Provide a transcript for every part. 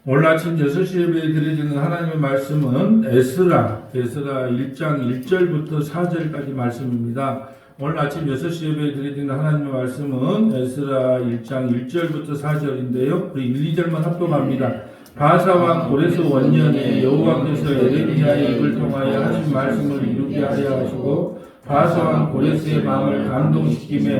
오늘 아침 6시 예배에 드려지는 하나님의 말씀은 에스라 1장 1절부터 4절까지 말씀입니다. 오늘 아침 6시 예배에 드려지는 하나님의 말씀은 에스라 1장 1절부터 4절인데요. 우리 1, 2절만 합독합니다. 바사왕 고레스 원년에 여호와께서 에레미야의 입을 통하여 하신 말씀을 이루게 하려 하시고 바사왕 고레스의 마음을 감동시키며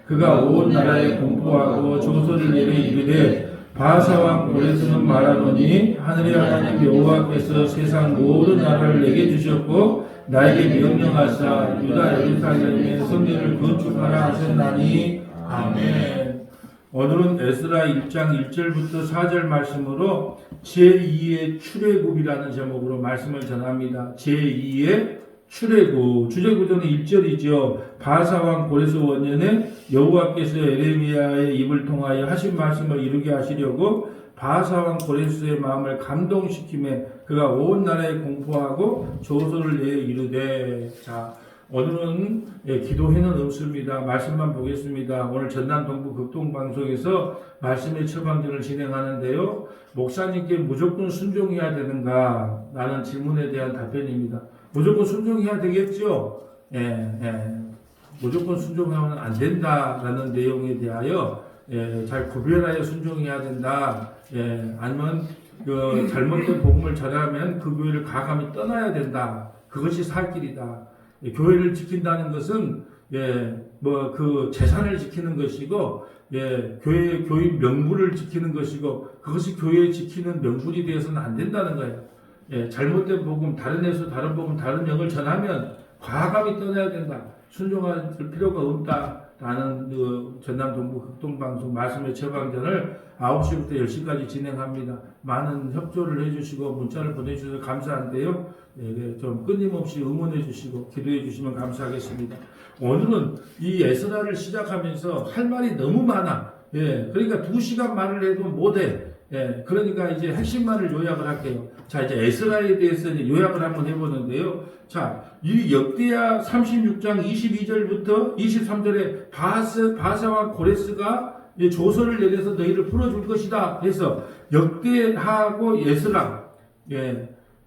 그가 온 나라에 공포하고 조소를 내려 이르되 바사왕 고레스는 말하노니 하늘의 하나님 여호와께서 세상 모든 나라를 내게 주셨고 나에게 명령하사 유다 예루살렘의 성전을 건축하라 하셨나니 아멘. 오늘은 에스라 1장 1절부터 4절 말씀으로 제2의 출애굽이라는 제목으로 말씀을 전합니다. 제2의 출애굽, 주제구조는 1절이죠. 바사왕 고레스 원년에 여호와께서 에레미야의 입을 통하여 하신 말씀을 이루게 하시려고 바사왕 고레스의 마음을 감동시키며 그가 온 나라에 공포하고 조소를 내어 이르되. 자, 오늘은 기도회는 없습니다. 말씀만 보겠습니다. 오늘 전남 동부 극동방송에서 말씀의 처방전을 진행하는데요. 목사님께 무조건 순종해야 되는가? 라는 질문에 대한 답변입니다. 무조건 순종해야 되겠죠? 무조건 순종하면 안 된다라는 내용에 대하여 잘 구별하여 순종해야 된다. 아니면 그 잘못된 복음을 전하면 그 교회를 과감히 떠나야 된다. 그것이 살 길이다. 교회를 지킨다는 것은 그 재산을 지키는 것이고 교인 명분을 지키는 것이고 그것이 교회 지키는 명분이 되어서는 안 된다는 거예요. 잘못된 복음, 다른 예수, 다른 복음, 다른 영을 전하면 과감히 떠나야 된다. 순종할 필요가 없다라는 그 전남 동부 극동방송 말씀의 처방전을 9시부터 10시까지 진행합니다. 많은 협조를 해주시고 문자를 보내주셔서 감사한데요. 좀 끊임없이 응원해 주시고 기도해 주시면 감사하겠습니다. 오늘은 이 에스라를 시작하면서 할 말이 너무 많아. 그러니까 2시간 말을 해도 못해. 그러니까 이제 핵심만을 요약을 할게요. 자, 이제 에스라에 대해서 이제 요약을 한번 해보는데요. 자, 이 역대하 36장 22절부터 23절에 바사와 고레스가 조서를 내려서 너희를 풀어줄 것이다. 그래서 역대하고 에스라,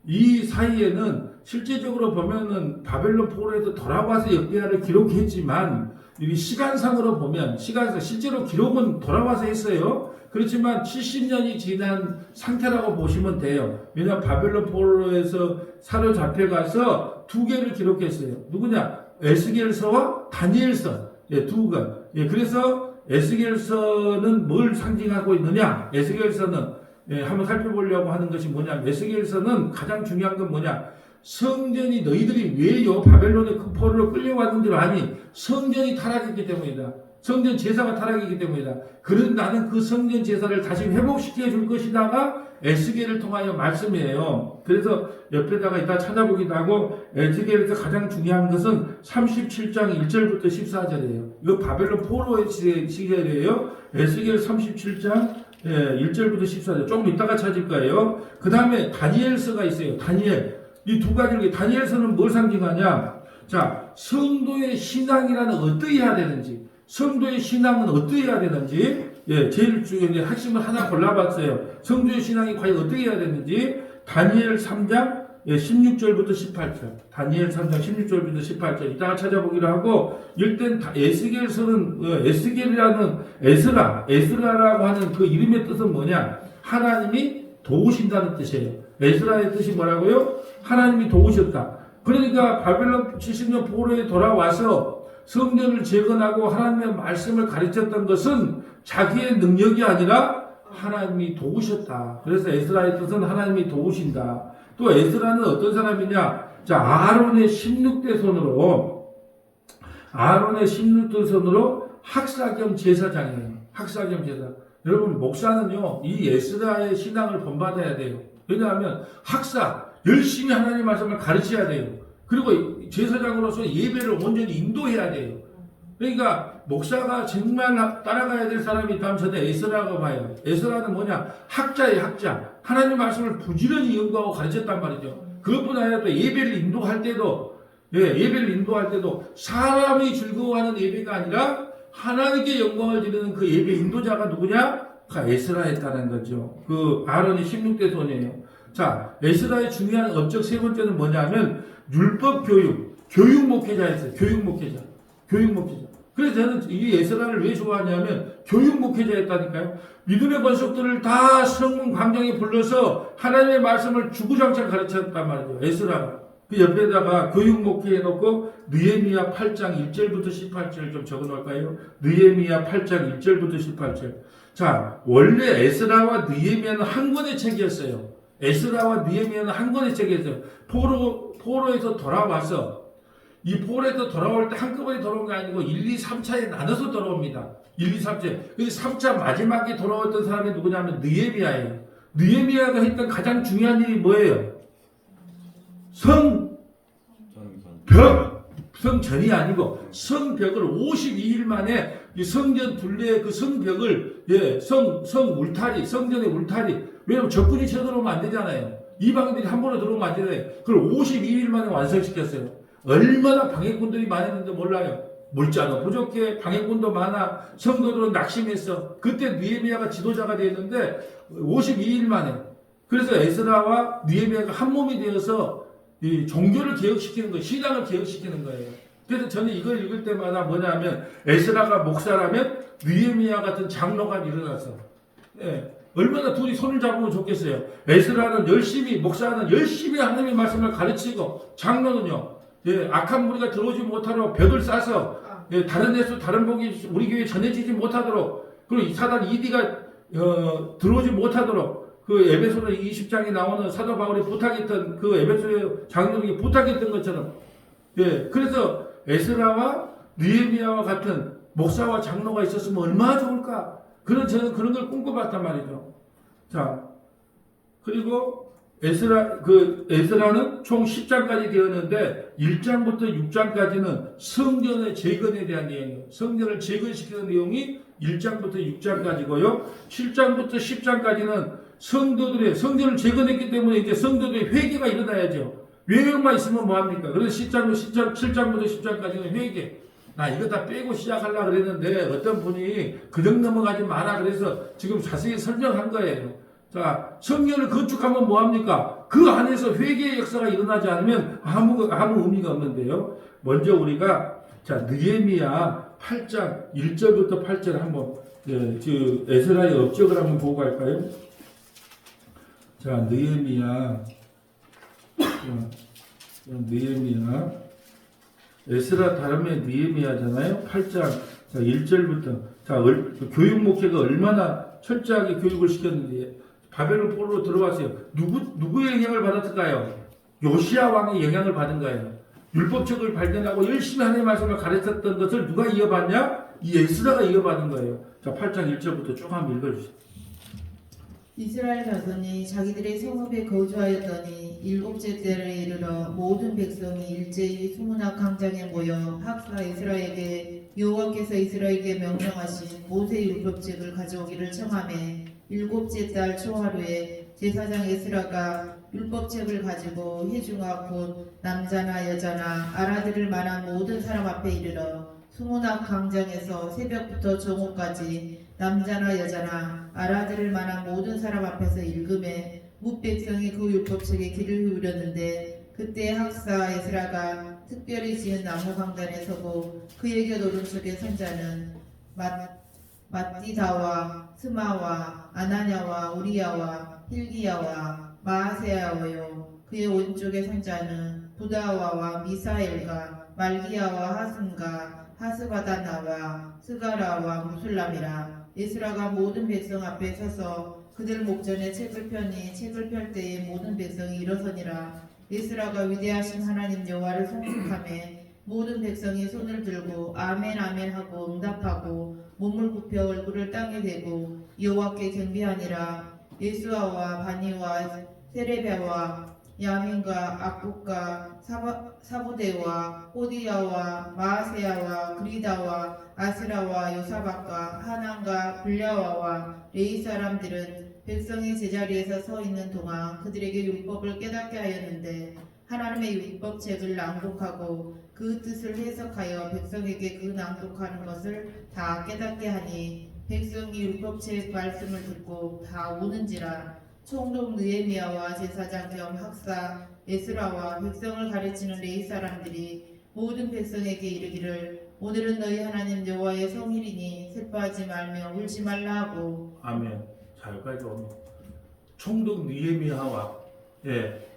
이 사이에는 실제적으로 보면은 바벨론 포로에서 돌아와서 역대하를 기록했지만, 이 시간상으로 보면, 실제로 기록은 돌아와서 했어요. 그렇지만 70년이 지난 상태라고 보시면 돼요. 왜냐하면 바벨론 포로에서 사로잡혀가서 2개를 기록했어요. 누구냐? 에스겔서와 다니엘서. 두가. 그래서 에스겔서는 뭘 상징하고 있느냐? 에스겔서는 한번 살펴보려고 하는 것이 뭐냐? 에스겔서는 가장 중요한 건 뭐냐? 성전이 너희들이 왜요? 바벨론의 그 포로로 끌려왔는 줄 아니? 성전이 타락했기 때문이다. 성전 제사가 타락이기 때문이다. 그런 나는 그 성전 제사를 다시 회복시켜 줄 것이다가 에스겔을 통하여 말씀이에요. 그래서 옆에다가 이따 찾아보기도 하고 에스겔에서 가장 중요한 것은 37장 1절부터 14절이에요. 이거 바벨론 포로의 시절이에요. 에스겔 37장 1절부터 14절. 조금 이따가 찾을 거예요. 그 다음에 다니엘서가 있어요. 다니엘. 이 두 가지를, 다니엘서는 뭘 상징하냐? 자, 성도의 신앙이라는 어떻게 해야 되는지, 성도의 신앙은 어떻게 해야 되는지, 제일 중요한 핵심을 하나 골라봤어요. 성도의 신앙이 과연 어떻게 해야 되는지, 다니엘 3장 16절부터 18절. 다니엘 3장 16절부터 18절. 이따가 찾아보기로 하고, 일단 에스겔서는, 에스겔이라는 에스라라고 하는 그 이름의 뜻은 뭐냐? 하나님이 도우신다는 뜻이에요. 에스라의 뜻이 뭐라고요? 하나님이 도우셨다. 그러니까 바벨론 70년 포로에 돌아와서 성전을 재건하고 하나님의 말씀을 가르쳤던 것은 자기의 능력이 아니라 하나님이 도우셨다. 그래서 에스라의 뜻은 하나님이 도우신다. 또 에스라는 어떤 사람이냐? 자, 아론의 16대 손으로 학사 겸 제사장이에요. 학사 겸 제사. 여러분, 목사는요, 이 에스라의 신앙을 본받아야 돼요. 왜냐하면 학사, 열심히 하나님의 말씀을 가르쳐야 돼요. 그리고 제사장으로서 예배를 온전히 인도해야 돼요. 그러니까 목사가 정말 따라가야 될 사람이 있다면 저는 에스라라고 봐요. 에스라는 뭐냐? 학자예요, 학자. 하나님의 말씀을 부지런히 연구하고 가르쳤단 말이죠. 그것뿐 아니라 또 예배를 인도할 때도 사람이 즐거워하는 예배가 아니라 하나님께 영광을 드리는 그 예배 인도자가 누구냐? 에스라했다는 거죠. 그 아론이 16대 손이에요. 자, 에스라의 중요한 업적 세 번째는 뭐냐면 율법 교육 목회자였어요. 교육 목회자. 그래서 저는 이 에스라를 왜 좋아하냐면 교육 목회자였다니까요. 믿음의 권속들을 다 성문 광장에 불러서 하나님의 말씀을 주구장창 가르쳤단 말이죠. 에스라가. 그 옆에다가 교육 목회해 놓고 느헤미야 8장 1절부터 18절 좀 적어 놓을까요? 느헤미야 8장 1절부터 18절. 자, 원래 에스라와 느헤미야는 한 권의 책이었어요. 에스라와 느헤미야는 한 권의 책이었어요. 포로에서 돌아와서 이 포로에서 돌아올 때 한꺼번에 돌아온 게 아니고 1, 2, 3차에 나눠서 돌아옵니다. 1, 2, 3차에. 근데 3차 마지막에 돌아왔던 사람이 누구냐면 느헤미야예요. 느헤미야가 했던 가장 중요한 일이 뭐예요? 성전이 아니고 성벽을 52일 만에 이 성전 둘레의 그 성벽을 성전의 울타리 왜냐면 적군이 쳐들어오면 안 되잖아요. 이방인들이 함부로 들어오면 안 되잖아요. 그걸 52일 만에 완성시켰어요. 얼마나 방해꾼들이 많았는지 몰라요. 물자도 부족해, 방해꾼도 많아, 성도들은 낙심했어. 그때 느헤미야가 지도자가 되었는데 52일 만에. 그래서 에스라와 느헤미야가 한 몸이 되어서 이 종교를 개혁시키는 거예요. 신앙을 개혁시키는 거예요. 그래서 저는 이걸 읽을 때마다 뭐냐면 에스라가 목사라면 느헤미야 같은 장로가 일어나서 얼마나 둘이 손을 잡으면 좋겠어요. 에스라는 목사는 열심히 하나님의 말씀을 가르치고 장로는요 악한 무리가 들어오지 못하도록 벽을 싸서 다른 데서 다른 복이 우리 교회에 전해지지 못하도록 그리고 이 사단 이디가 들어오지 못하도록 그 에베소서 20장에 나오는 사도 바울이 부탁했던 그 에베소의 장로에게 부탁했던 것처럼 그래서 에스라와 느헤미야와 같은 목사와 장로가 있었으면 얼마나 좋을까 저는 그런 걸 꿈꿔봤단 말이죠. 자 그리고 에스라는 총 10장까지 되었는데 1장부터 6장까지는 성전의 재건에 대한 내용이에요. 성전을 재건시키는 내용이 1장부터 6장까지고요. 7장부터 10장까지는 성전을 재건했기 때문에 이제 성도들의 회개가 일어나야죠. 외형만 있으면 뭐합니까? 그래서 7장부터 10장까지는 회개. 나 이거 다 빼고 시작하려고 그랬는데 어떤 분이 그정 넘어가지 마라 그래서 지금 자세히 설명한 거예요. 자, 성전을 건축하면 뭐합니까? 그 안에서 회개의 역사가 일어나지 않으면 아무 의미가 없는데요. 먼저 우리가 느헤미야 8장 1절부터 8절 한번 에스라의 업적을 한번 보고 갈까요? 자, 느헤미야 에스라 다음에 느헤미야잖아요. 8장 1절부터 교육 목회가 얼마나 철저하게 교육을 시켰는지 바벨론 포로로 들어왔어요. 누구의 영향을 받았을까요? 요시야 왕의 영향을 받은 거예요. 율법책을 발견하고 열심히 하나님의 말씀을 가르쳤던 것을 누가 이어받냐? 이 에스라가 이어받은 거예요. 자, 8장 1절부터 쭉 한번 읽어주세요. 이스라엘 자손이 자기들의 성읍에 거주하였더니 일곱째 때를 이르러 모든 백성이 일제히 수문학 광장에 모여 학사 에스라에게 여호와께서 이스라엘에게 명령하신 모세 율법책을 가져오기를 청하매 일곱째 달 초하루에 제사장 에스라가 율법책을 가지고 회중아 곧 남자나 여자나 알아들을 만한 모든 사람 앞에 이르러 수문학 광장에서 새벽부터 정오까지 남자나 여자나 알아들을 만한 모든 사람 앞에서 읽음에 뭇백성이 그 율법책에 귀를 기울였는데 그때 학사 에스라가 특별히 지은 나무 강단에 서고 그의 곁 오른쪽에 선 자는 matti다와 스마와 아나냐와 우리야와 힐기야와 마아세야와요 그의 오른쪽에 선 자는 부다와와 미사엘과 말기야와 하슴과 하스바다나와 스가라와 무술람이라. 에스라가 모든 백성 앞에 서서 그들 목전에 책을 펴니 책을 펼 때에 모든 백성이 일어서니라. 에스라가 위대하신 하나님 여호와를 송축하매 모든 백성이 손을 들고 아멘 아멘 하고 응답하고 몸을 굽혀 얼굴을 땅에 대고 여호와께 경배하니라. 예수아와 바니와 세레베와 야민과 악북과 사부대와 호디야와 마아세야와 그리다와 아스라와 요사박과 하난과 불야와와 레이 사람들은 백성이 제자리에서 서 있는 동안 그들에게 율법을 깨닫게 하였는데 하나님의 율법책을 낭독하고 그 뜻을 해석하여 백성에게 그 낭독하는 것을 다 깨닫게 하니 백성이 율법책 말씀을 듣고 다 우는지라. 총독 느헤미야와 제사장 겸 학사 에스라와 백성을 가르치는 레위 사람들이 모든 백성에게 이르기를 오늘은 너희 하나님 여호와의 성일이니 슬퍼하지 말며 울지 말라 하고. 아멘. 자, 여기까지 오면 총독 느헤미야와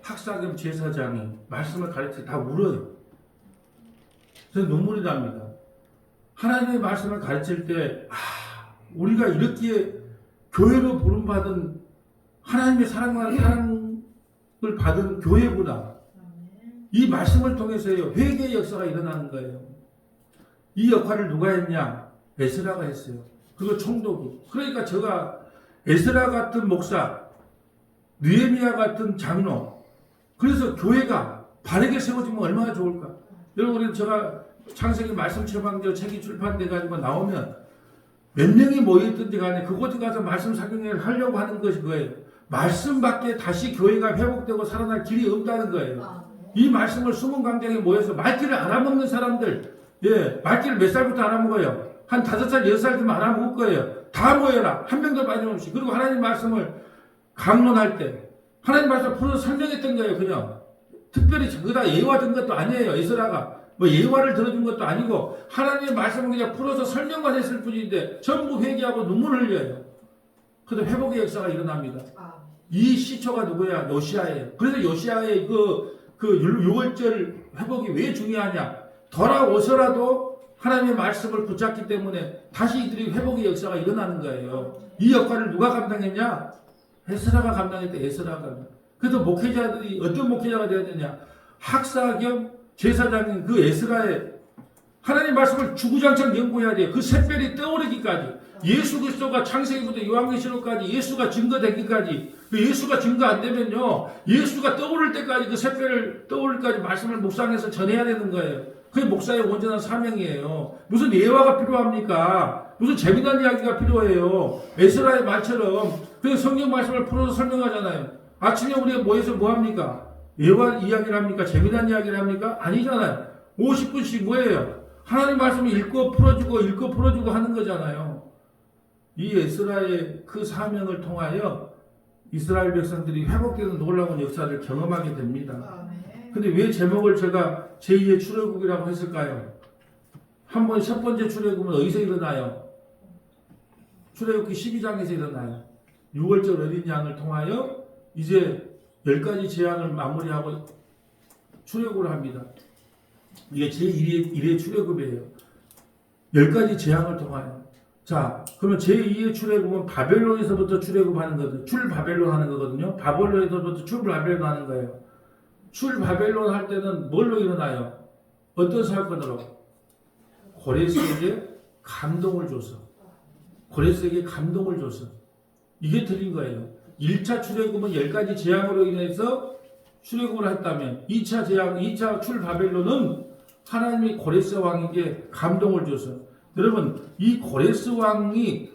학사 겸 제사장이 말씀을 가르치 다 울어요. 저는 눈물이 납니다. 하나님의 말씀을 가르칠 때 우리가 이렇게 교회로 부름받은 하나님의 사랑을 받은 교회구나. 이 말씀을 통해서요 회개의 역사가 일어나는 거예요. 이 역할을 누가 했냐? 에스라가 했어요. 그거 총독이. 그러니까 제가 에스라 같은 목사, 느헤미야 같은 장로, 그래서 교회가 바르게 세워지면 얼마나 좋을까? 여러분, 제가 창세기 말씀 처방전 책이 출판돼가지고 나오면 몇 명이 모여있든지 간에 그곳에 가서 말씀 사경을 하려고 하는 것이 거예요. 말씀밖에 다시 교회가 회복되고 살아날 길이 없다는 거예요. 이 말씀을 숨은 광장에 모여서 말귀를 알아먹는 사람들, 말귀를 몇 살부터 알아먹어요? 한 5살, 6살 되면 알아먹을 거예요. 다 모여라. 한 명도 빠짐없이. 그리고 하나님 말씀을 강론할 때 하나님 말씀을 풀어서 설명했던 거예요. 그냥 특별히 그다 예화 든 것도 아니에요. 에스라가 뭐 예화를 들어준 것도 아니고 하나님의 말씀을 그냥 풀어서 설명만 했을 뿐인데 전부 회개하고 눈물을 흘려요. 그래서 회복의 역사가 일어납니다. 이 시초가 누구야? 요시아예요. 그래서 요시아의 그 6월절 회복이 왜 중요하냐? 돌아오서라도 하나님의 말씀을 붙잡기 때문에 다시 이들이 회복의 역사가 일어나는 거예요. 이 역할을 누가 감당했냐? 에스라가 감당했대. 에스라가. 그래서 목회자들이 어떤 목회자가 되어야 되냐? 학사 겸 제사장인 그 에스라의 하나님 말씀을 주구장창 연구해야 돼요. 그 샛별이 떠오르기까지. 예수 그리스도가 창세기부터 요한계시록까지 예수가 증거되기까지. 그 예수가 증거 안 되면요, 예수가 떠오를 때까지 그 샛별을 떠오를 때까지 말씀을 묵상해서 전해야 되는 거예요. 그게 목사의 온전한 사명이에요. 무슨 예화가 필요합니까? 무슨 재미난 이야기가 필요해요. 에스라의 말처럼 그 성경 말씀을 풀어서 설명하잖아요. 아침에 우리가 모여서 뭐 합니까? 예화 이야기를 합니까? 재미난 이야기를 합니까? 아니잖아요. 50분씩 뭐예요? 하나님 말씀을 읽고 풀어주고 하는 거잖아요. 이 에스라의 그 사명을 통하여 이스라엘 백성들이 회복되는 놀라운 역사를 경험하게 됩니다. 근데 왜 제목을 제가 제2의 출애굽이라고 했을까요? 첫 번째 출애굽은 어디서 일어나요? 출애굽기 12장에서 일어나요. 6월절 어린 양을 통하여 이제 10가지 재앙을 마무리하고 출애굽을 합니다. 이게 제1의 출애굽이에요. 10가지 재앙을 통하여. 자, 그러면 제2의 출애굽은 바벨론에서부터 출애굽하는 거거든요. 출바벨론 하는 거거든요. 바벨론에서부터 출바벨론 하는 거예요. 출바벨론 할 때는 뭘로 일어나요? 어떤 사건으로? 고레스에게 감동을 줘서. 고레스에게 감동을 줘서. 이게 틀린 거예요. 1차 출애굽은 10가지 재앙으로 인해서 출애굽을 했다면 2차 재앙, 2차 출바벨론은 하나님이 고레스 왕에게 감동을 줘서. 여러분, 이 고레스 왕이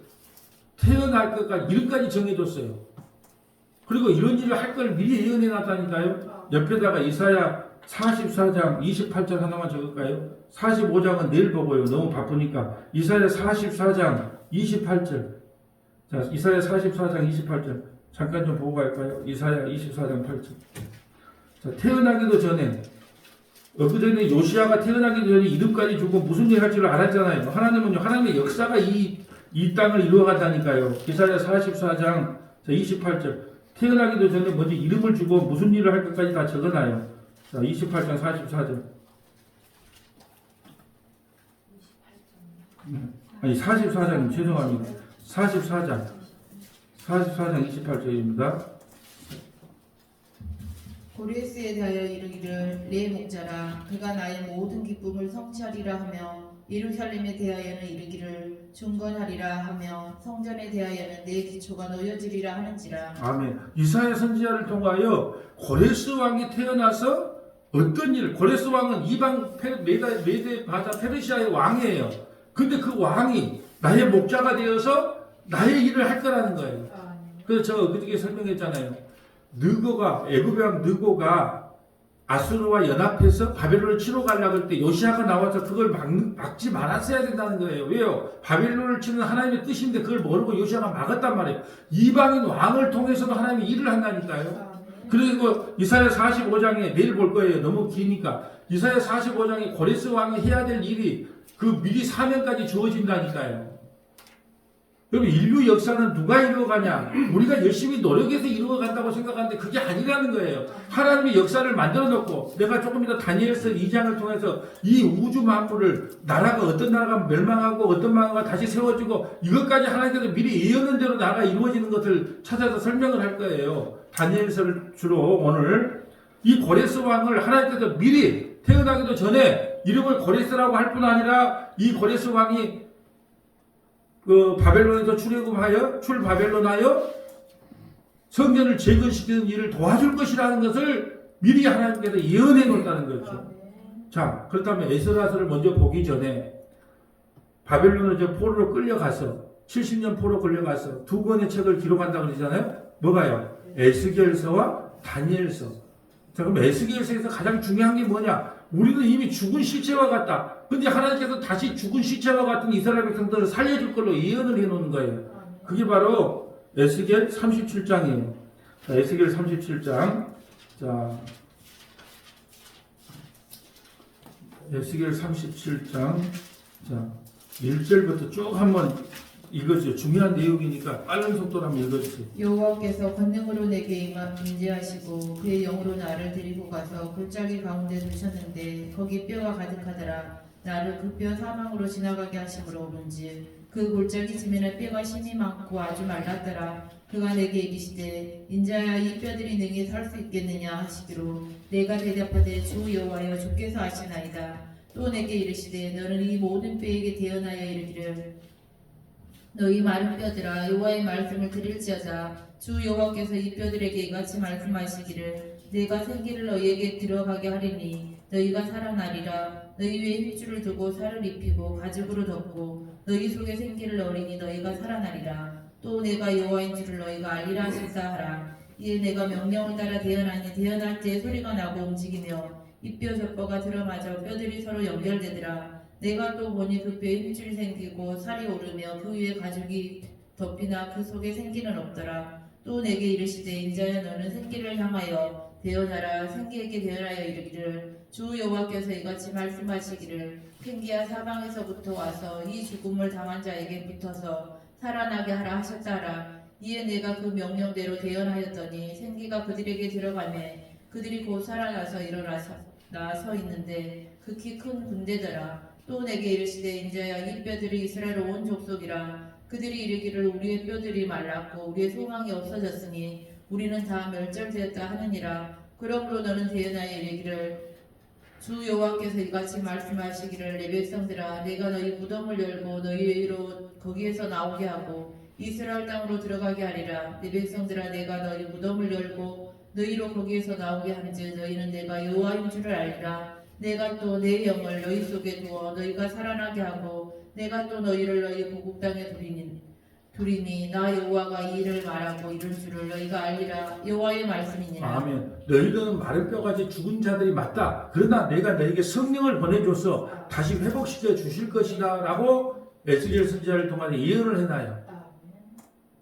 태어날 것까지 이름까지 정해줬어요. 그리고 이런 일을 할 걸 미리 예언해 놨다니까요. 옆에다가 이사야 44장 28절 하나만 적을까요? 45장은 내일 보고요. 너무 바쁘니까. 이사야 44장 28절. 자, 이사야 44장 28절. 잠깐 좀 보고 갈까요? 이사야 24장 8절. 자, 태어나기도 전에, 엊그전에 요시아가 태어나기도 전에 이름까지 주고 무슨 일 할 줄 알았잖아요. 하나님은요, 하나님의 역사가 이 땅을 이루어간다니까요. 이사야 44장 28절. 태어나기도 전에 먼저 이름을 주고 무슨 일을 할 것까지 다 적어놔요. 자, 28장 44절. 아니, 44장, 죄송합니다. 44장 28절입니다. 고레스에 대하여 이르기를 내 목자라 그가 나의 모든 기쁨을 성취하리라 하며 예루살렘에 대하여는 이르기를 중건하리라 하며 성전에 대하여는 내 기초가 놓여지리라 하는지라. 아멘. 이사야 선지자를 통하여 고레스 왕이 태어나서 어떤 일, 고레스 왕은 이방 메데 바다 페르시아의 왕이에요. 근데 그 왕이 나의 목자가 되어서 나의 일을 할 거라는 거예요. 그래서 제가 그저께 설명했잖아요. 느고가, 애굽의 왕 느고가 아수르와 연합해서 바벨론을 치러 가려고 할 때 요시아가 나와서 그걸 막지 말았어야 된다는 거예요. 왜요? 바벨론을 치는 하나님의 뜻인데 그걸 모르고 요시아가 막았단 말이에요. 이방인 왕을 통해서도 하나님이 일을 한다니까요. 그리고 이사야 45장에 내일 볼 거예요. 너무 기니까. 이사야 45장에 고레스 왕이 해야 될 일이 그 미리 사명까지 주어진다니까요. 여러분 인류 역사는 누가 이루어가냐? 우리가 열심히 노력해서 이루어간다고 생각하는데 그게 아니라는 거예요. 하나님이 역사를 만들어 놓고 내가 조금 이따 다니엘서 2장을 통해서 이 우주 만물을 나라가 어떤 나라가 멸망하고 어떤 나라가 다시 세워지고 이것까지 하나님께서 미리 예언한 대로 나라가 이루어지는 것을 찾아서 설명을 할 거예요. 다니엘서를 주로 오늘 이 고레스 왕을 하나님께서 미리 태어나기도 전에 이름을 고레스라고 할 뿐 아니라 이 고레스 왕이 그 바벨론에서 출바벨론하여 성전을 재건시키는 일을 도와줄 것이라는 것을 미리 하나님께서 예언해 놓았다는 거죠. 자, 그렇다면 에스라서를 먼저 보기 전에 바벨론을 저 포로로 끌려가서 70년 포로 끌려가서 두 권의 책을 기록한다고 그러잖아요. 뭐가요? 에스겔서와 다니엘서. 자, 그럼 에스겔서에서 가장 중요한 게 뭐냐? 우리는 이미 죽은 시체와 같다. 근데 하나님께서 다시 죽은 시체와 같은 이스라엘 백성들을 살려줄 걸로 예언을 해놓는 거예요. 그게 바로 에스겔 37장이에요. 자, 에스겔 37장. 자, 에스겔 37장. 자, 1절부터 쭉 한번 읽어주세요. 중요한 내용이니까 빠른 속도로 한번 읽어주세요. 여호와께서 권능으로 내게 임재하시고 그의 영으로 나를 데리고 가서 골짜기 가운데 두셨는데 거기 뼈가 가득하더라. 나를 그 뼈 사망으로 지나가게 하심으로 오른즉 그 골짜기 지면에 뼈가 심이 많고 아주 말랐더라. 그가 내게 이르시되 인자야 이 뼈들이 능히 설 수 있겠느냐 하시기로 내가 대답하되 주 여호와여 주께서 아시나이다. 또 내게 이르시되 너는 이 모든 뼈에게 대언하여 이르기를 너희 마른 뼈들아 여호와의 말씀을 들을지어다. 주 여호와께서 이 뼈들에게 이같이 말씀하시기를 내가 생기를 너희에게 들어가게 하리니 너희가 살아나리라. 너희 위에 힘줄을 두고 살을 입히고 가죽으로 덮고 너희 속에 생기를 넣으리니 너희가 살아나리라. 또 내가 여호와인 줄을 너희가 알리라 하셨다 하라. 이에 내가 명령을 따라 대언하니 대언할 때 소리가 나고 움직이며 이 뼈 저 뼈가 들어맞아 뼈들이 서로 연결되더라. 내가 또 보니 그 뼈에 힘줄이 생기고 살이 오르며 그 위에 가죽이 덮이나 그 속에 생기는 없더라. 또 내게 이르시되 인자야 너는 생기를 향하여 대언하라. 생기에게 대언하여 이르기를 주 여호와께서 이같이 말씀하시기를 생기야 사방에서부터 와서 이 죽음을 당한 자에게 붙어서 살아나게 하라 하셨다 하라. 이에 내가 그 명령대로 대언하였더니 생기가 그들에게 들어가매 그들이 곧 살아나서 일어나서 서 있는데 극히 큰 군대더라. 또 내게 이르시되 인자야 이 뼈들이 이스라엘 온 족속이라. 그들이 이르기를 우리의 뼈들이 말랐고 우리의 소망이 없어졌으니 우리는 다 멸절되었다 하느니라. 그러므로 너는 대언하여 이르기를 주 여호와께서 이같이 말씀하시기를 내 백성들아 내가 너희 무덤을 열고 너희로 거기에서 나오게 하고 이스라엘 땅으로 들어가게 하리라. 내 백성들아 내가 너희 무덤을 열고 너희로 거기에서 나오게 한즉 너희는 내가 여호와인 줄을 알리라. 내가 또 내 영을 너희 속에 두어 너희가 살아나게 하고 내가 또 너희를 너희 고국 땅에 두리니 나 여호와가 이 일을 말하고 이룰 줄을 너희가 알리라. 여호와의 말씀이니라. 아멘. 너희들은 마른 뼈같이 죽은 자들이 맞다. 그러나 내가 너에게 성령을 보내줘서 다시 회복시켜 주실 것이다 라고 에스겔 선지자를 통해 예언을 해놔요.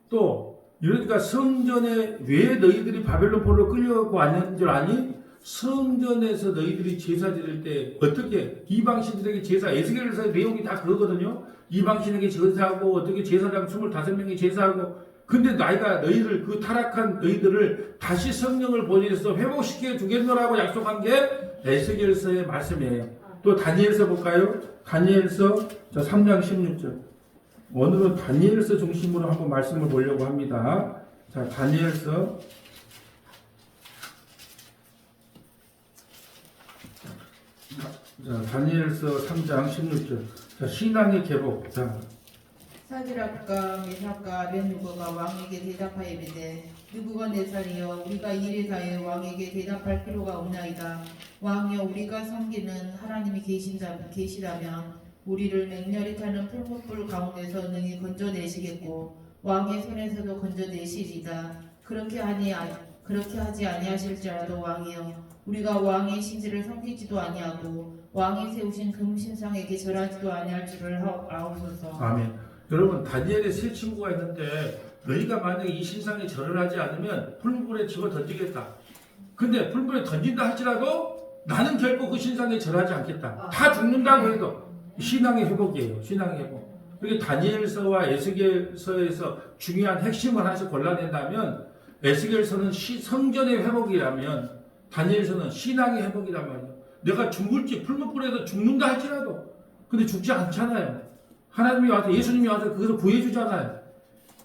또 이러니까 성전에 왜 너희들이 바벨론 포로로 끌려가고 왔는 줄 아니? 성전에서 너희들이 제사 드릴 때 어떻게 이방신들에게 제사, 에스겔에서 내용이 다 그거거든요. 이방신에게 제사하고 어떻게 제사장 25명이 제사하고 근데 나이가 너희를 그 타락한 너희들을 다시 성령을 보내서 회복시켜 주겠노라고 약속한 게 에스겔서의 말씀이에요. 또 다니엘서 볼까요? 다니엘서 3장 16절. 오늘은 다니엘서 중심으로 한번 말씀을 보려고 합니다. 자, 다니엘서 자, 다니엘서 3장 16절. 자, 신앙의 계복. 자, 사드락과 메삭과 아벤누고가 왕에게 대답하여 이르되 느부갓네살이여 우리가 이 일에 대하여 왕에게 대답할 필요가 없나이다. 왕이여 우리가 섬기는 하나님이 계시다면 우리를 맹렬히 타는 풀무불 가운데서 능히 건져내시겠고 왕의 손에서도 건져내시리다. 그렇게 하니 그렇게 하지 아니하실지라도 왕이여 우리가 왕의 신지를 섬기지도 아니하고 왕이 세우신 금신상에게 절하지도 아니할 줄을 아옵소서. 아멘. 여러분 다니엘의 세 친구가 있는데 너희가 만약에 이 신상에 절을 하지 않으면 풀물에 집어 던지겠다. 근데 풀물에 던진다 할지라도 나는 결코 그 신상에 절하지 않겠다. 다 죽는다고 해도 신앙의 회복이에요. 신앙의 회복. 그게 다니엘서와 에스겔서에서 중요한 핵심을 하나씩 골라낸다면 에스겔서는 성전의 회복이라면 다니엘서는 신앙의 회복이란 말이에요. 내가 죽을지 풀무불에서 죽는다 할지라도 근데 죽지 않잖아요. 하나님이 와서 예수님이 와서 그것을 구해주잖아요.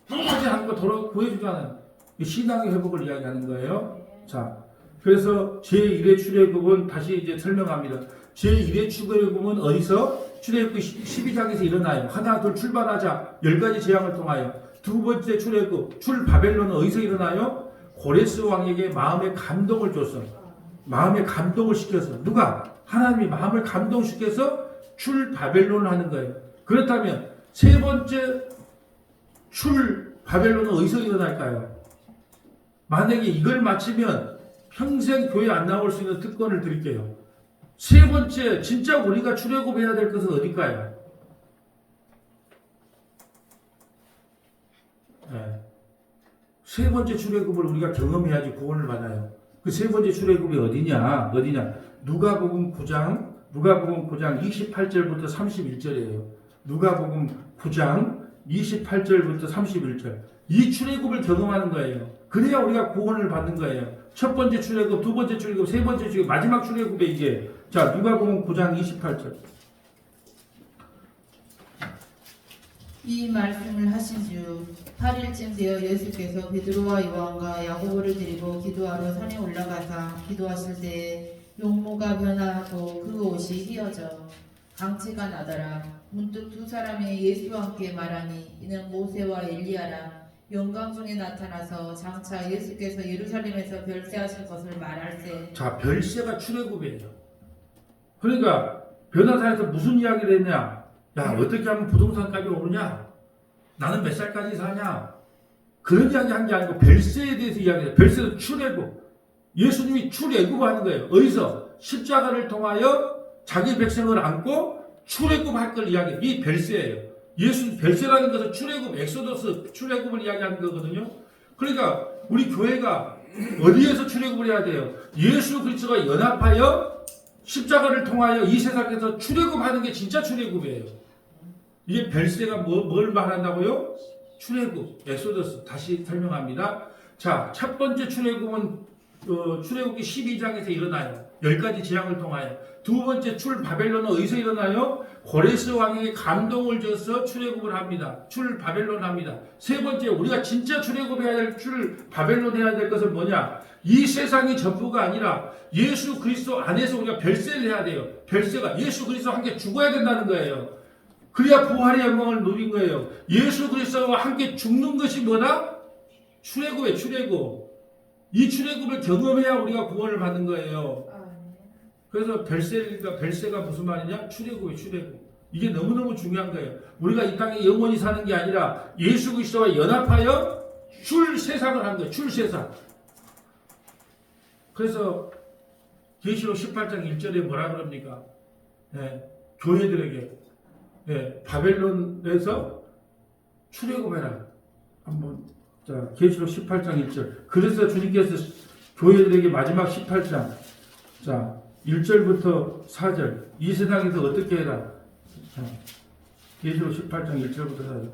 똑같이 하는 거 돌아 구해주잖아요. 신앙의 회복을 이야기하는 거예요. 자, 그래서 제1의 출애굽은 다시 이제 설명합니다. 제1의 출애굽은 어디서? 출애굽 12장에서 일어나요. 하나 둘 출발하자 10가지 재앙을 통하여. 두 번째 출애굽 출바벨론은 어디서 일어나요? 고레스 왕에게 마음의 감동을 줬어. 마음의 감동을 시켜서 누가? 하나님이 마음을 감동시켜서 출바벨론을 하는 거예요. 그렇다면 세 번째 출바벨론은 어디서 일어날까요? 만약에 이걸 마치면 평생 교회 안 나올 수 있는 특권을 드릴게요. 세 번째 진짜 우리가 출애굽해야 될 것은 어딜까요? 네. 세 번째 출애굽을 우리가 경험해야지 구원을 받아요. 그 세 번째 출애굽이 어디냐? 누가복음 9장 28절부터 31절이에요. 누가복음 9장 28절부터 31절. 이 출애굽을 경험하는 거예요. 그래야 우리가 구원을 받는 거예요. 첫 번째 출애굽, 두 번째 출애굽, 세 번째 출애굽, 마지막 출애굽에 이제 자 누가복음 9장 28절. 이 말씀을 하신 주 8일쯤 되어 예수께서 베드로와 요한과 야고보를 데리고 기도하러 산에 올라가사 기도하실 때에 용모가 변화하고 그 옷이 휘어져 강체가 나더라. 문득 두 사람이 예수와 함께 말하니 이는 모세와 엘리야라. 영광 중에 나타나서 장차 예수께서 예루살렘에서 별세하실 것을 말할세. 자, 별세가 출애굽이에요. 그러니까 변화사에서 무슨 이야기를 했냐? 야, 어떻게 하면 부동산값이 오르냐? 나는 몇 살까지 사냐? 그런 이야기 한 게 아니고 별세에 대해서 이야기해요. 별세는 출애굽. 예수님이 출애굽하는 거예요. 어디서? 십자가를 통하여 자기 백성을 안고 출애굽할 걸 이야기해요. 이 별세예요. 예수 별세라는 것은 출애굽, 엑소더스 출애굽을 이야기하는 거거든요. 그러니까 우리 교회가 어디에서 출애굽을 해야 돼요? 예수 그리스도가 연합하여 십자가를 통하여 이 세상에서 출애굽하는 게 진짜 출애굽이에요. 이게 별세가 뭘 말한다고요? 출애굽, 엑소더스. 다시 설명합니다. 자, 첫 번째 출애굽은 출애굽기 12장에서 일어나요. 10가지 재앙을 통하여. 두 번째 출바벨론은 어디서 일어나요? 고레스 왕에게 감동을 줘서 출애굽을 합니다. 출바벨론 합니다. 세 번째 우리가 진짜 출애굽해야 될 출바벨론 해야 될 것은 뭐냐? 이 세상이 전부가 아니라 예수 그리스도 안에서 우리가 별세를 해야 돼요. 별세가 예수 그리스도와 함께 죽어야 된다는 거예요. 그래야 부활의 영광을 누린 거예요. 예수 그리스도와 함께 죽는 것이 뭐다? 출애굽이에요. 출애굽. 이 출애굽을 경험해야 우리가 구원을 받는 거예요. 그래서 별세가 무슨 말이냐? 출애굽이에요. 출애굽. 이게 너무너무 중요한 거예요. 우리가 이 땅에 영원히 사는 게 아니라 예수 그리스도와 연합하여 출세상을 한 거예요. 출세상. 그래서 계시록 18장 1절에 뭐라 그럽니까? 교회들에게 바벨론에서 출애굽해라. 한번 자, 계시록 18장 1절. 그래서 주님께서 교회들에게 마지막 18장 자 1절부터 4절 이 세상에서 어떻게 해라. 자, 계시록 18장 1절부터 4절.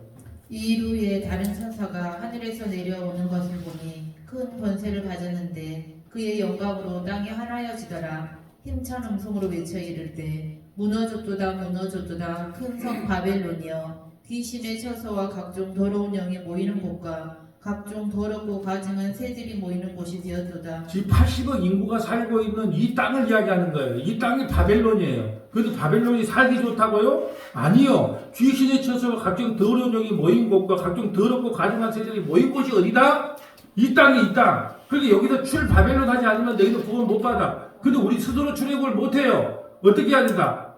이 후에 다른 천사가 하늘에서 내려오는 것을 보니 큰 권세를 가졌는데 그의 영광으로 땅이 하나여지더라. 힘찬 음성으로 외쳐 이르되 무너졌도다 무너졌도다 큰 성 바벨론이여 귀신의 처소와 각종 더러운 영이 모이는 곳과 각종 더럽고 가증한 새들이 모이는 곳이 되었도다. 지금 80억 인구가 살고 있는 이 땅을 이야기하는 거예요. 이 땅이 바벨론이에요. 그래도 바벨론이 살기 좋다고요? 아니요. 귀신의 처소와 각종 더러운 영이 모인 곳과 각종 더럽고 가증한 새들이 모인 곳이 어디다? 이 땅이 이 땅. 그러니까 여기서 출 바벨론 하지 않으면 너희도 구원 못 받아. 근데 우리 스스로 출애굽을 못 해요. 어떻게 해야 된다?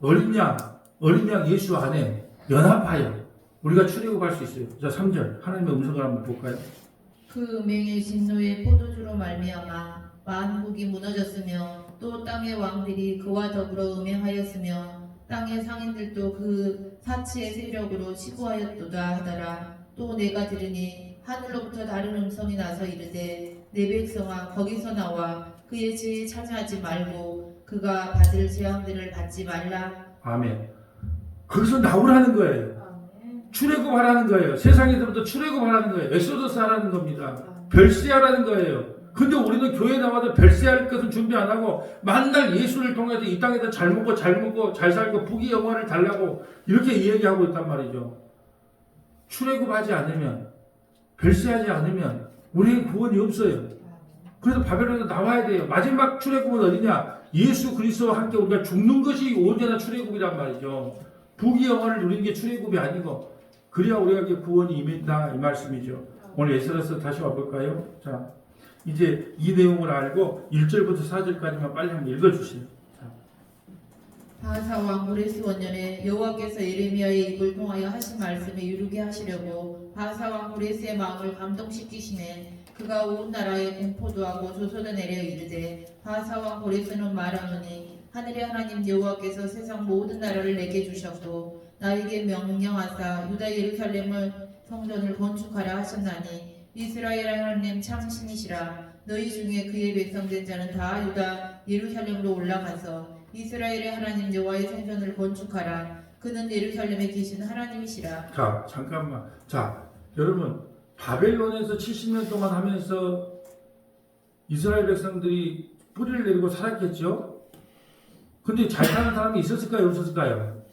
어린 양 예수 안에 연합하여 우리가 출애굽할 수 있어요. 자, 3절 하나님의 음성을 한번 볼까요? 그 음행의 진노의 포도주로 말미암아 만국이 무너졌으며 또 땅의 왕들이 그와 더불어 음행하였으며 땅의 상인들도 그 사치의 세력으로 치부하였도다 하더라. 또 내가 들으니 하늘로부터 다른 음성이 나서 이르되 내 백성아 거기서 나와 그의 지혜 차지하지 말고 그가 받을 재앙들을 받지 말라. 아멘. 거기서 나오라는 거예요. 출애굽하라는 거예요. 세상에서부터 출애굽하라는 거예요. 엑소더스 하라는 겁니다. 별세하라는 거예요. 근데 우리는 교회 나와도 별세할 것은 준비 안 하고 만날 예수를 통해서 이 땅에서 잘 먹고 잘 살고 부귀 영화를 달라고 이렇게 이야기하고 있단 말이죠. 출애굽하지 않으면, 별세하지 않으면 우리는 구원이 없어요. 그래서 바벨론에서 나와야 돼요. 마지막 출애굽은 어디냐? 예수 그리스도와 함께 우리가 죽는 것이 온전한 출애굽이란 말이죠. 부귀 영화를 누리는 게 출애굽이 아니고 그래야 우리에게 구원이 임한다 이 말씀이죠. 오늘 에스더서 다시 와볼까요? 자, 이제 이 내용을 알고 1절부터 4절까지만 빨리 한번 읽어주세요. 바하사 왕 고레스 원년에 여호와께서 예레미야의 입을 통하여 하신 말씀을 이루게 하시려고 바하사 왕 고레스의 마음을 감동시키시매 그가 온 나라에 공포도 하고 조소도 내려 이르되 바하사 왕 고레스는 말하노니 하늘의 하나님 여호와께서 세상 모든 나라를 내게 주셨고 나에게 명령하사 유다 예루살렘을 성전을 건축하라 하셨나니 이스라엘 하나님 참 신이시라. 너희 중에 그의 백성된 자는 다 유다 예루살렘으로 올라가서 이스라엘의 하나님 여호와의 성전을 건축하라. 그는 예루살렘에 계신 하나님이시라. 자, 잠깐만. 자, 여러분 바벨론에서 70년 동안 하면서 이스라엘 백성들이 뿌리를 내리고 살았겠죠? 근데 잘 사는 사람이 있었을까요? 없었을까요?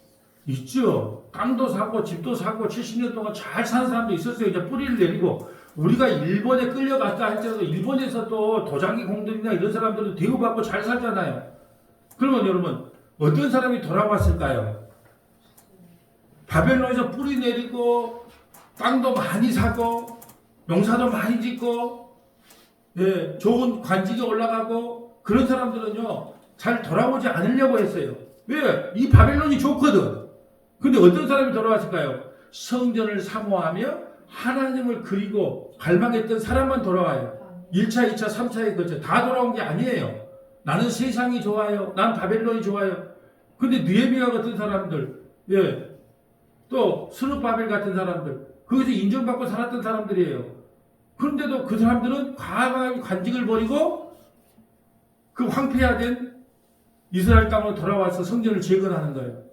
있죠. 땅도 사고 집도 사고 70년 동안 잘 사는 사람도 있었어요. 이제 뿌리를 내리고 우리가 일본에 끌려갔다 할지라도 일본에서 또 도자기 공들이나 이런 사람들도 대우받고 잘 살잖아요. 그러면 여러분 어떤 사람이 돌아왔을까요? 바벨론에서 뿌리 내리고 땅도 많이 사고 농사도 많이 짓고 예, 좋은 관직에 올라가고 그런 사람들은요 잘 돌아오지 않으려고 했어요. 왜? 이 바벨론이 좋거든. 근데 어떤 사람이 돌아왔을까요? 성전을 사모하며 하나님을 그리고 갈망했던 사람만 돌아와요. 1차, 2차, 3차에 거쳐 다 돌아온 게 아니에요. 나는 세상이 좋아요. 난 바벨론이 좋아요. 근데 느헤미야 같은 사람들, 예, 또 스룹바벨 같은 사람들, 거기서 인정받고 살았던 사람들이에요. 그런데도 그 사람들은 과감하게 관직을 버리고 그 황폐화된 이스라엘 땅으로 돌아와서 성전을 재건하는 거예요.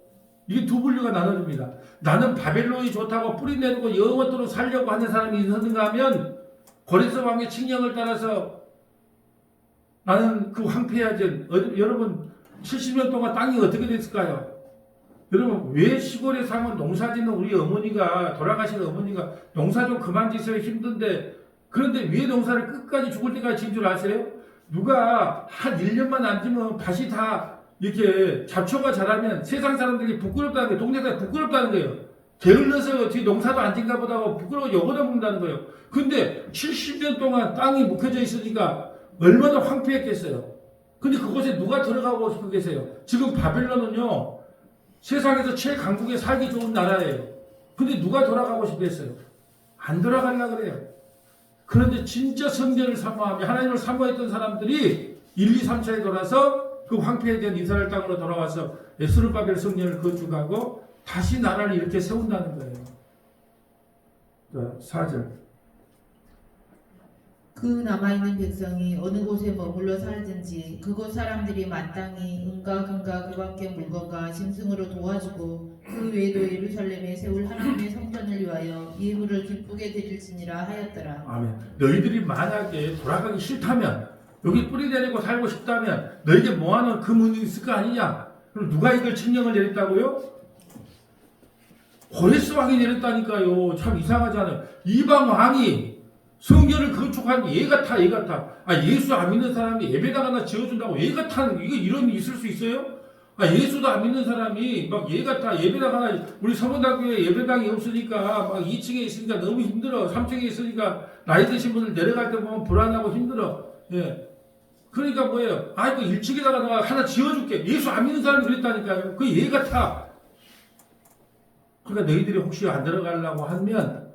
이게 두 분류가 나눠집니다. 나는 바벨론이 좋다고 뿌리 내리고 영원토록 살려고 하는 사람이 있었는가 하면 고레스 왕의 칙령을 따라서 나는 그 황폐화된 여러분 70년 동안 땅이 어떻게 됐을까요? 여러분 왜 시골에 사면 농사 짓는 우리 어머니가 돌아가신 어머니가 농사 좀 그만 지세요 힘든데 그런데 왜 농사를 끝까지 죽을 때까지 지은 줄 아세요? 누가 한 1년만 안 지면 밭이 다 이렇게 잡초가 자라면 세상 사람들이 부끄럽다는 거예요. 동네 사람이 부끄럽다는 거예요. 게을러서 뒤 농사도 안 짓나 보다 하고 부끄러워 욕을 먹는다는 거예요. 근데 70년 동안 땅이 묵혀져 있으니까 얼마나 황폐했겠어요. 근데 그곳에 누가 들어가고 싶어 계세요? 지금 바벨론은요 세상에서 제일 강국에 살기 좋은 나라예요. 근데 누가 돌아가고 싶어 했어요? 안 돌아가려고 그래요. 그런데 진짜 성전을 사모하며 하나님을 사모했던 사람들이 1, 2, 3차에 돌아서 그 황폐해진 이스라엘 땅으로 돌아와서 스룹바벨 성전을 건축하고 다시 나라를 이렇게 세운다는 거예요. 자, 4절. 그 남아있는 백성이 어느 곳에 머물러 살든지 그곳 사람들이 마땅히 은과 금과 그 밖의 물건과 짐승으로 도와주고 그 외에도 예루살렘에 세울 하나님의 성전을 위하여 예물을 기쁘게 드릴지니라 하였더라. 아멘. 너희들이 만약에 돌아가기 싫다면 여기 뿌리 내리고 살고 싶다면 너에게 뭐하는 금은이 있을 거 아니냐? 그럼 누가 이걸 칙령을 내렸다고요? 고레스 왕이 내렸다니까요. 참 이상하잖아요. 이방 왕이 성전을 건축한 얘가 타. 아, 예수 안 믿는 사람이 예배당 하나 지어준다고 얘가 타는, 이거 이런 일 있을 수 있어요? 아, 예수도 안 믿는 사람이 막 얘가 타, 예배당 하나, 우리 서문학교에 예배당이 없으니까 막 2층에 있으니까 너무 힘들어. 3층에 있으니까 나이 드신 분들 내려갈 때 보면 불안하고 힘들어. 예. 그러니까 뭐예요? 아, 이거 1층에다가 내가 하나 지어줄게. 예수 안 믿는 사람이 그랬다니까요. 그 얘가 타. 그러니까 너희들이 혹시 안 들어가려고 하면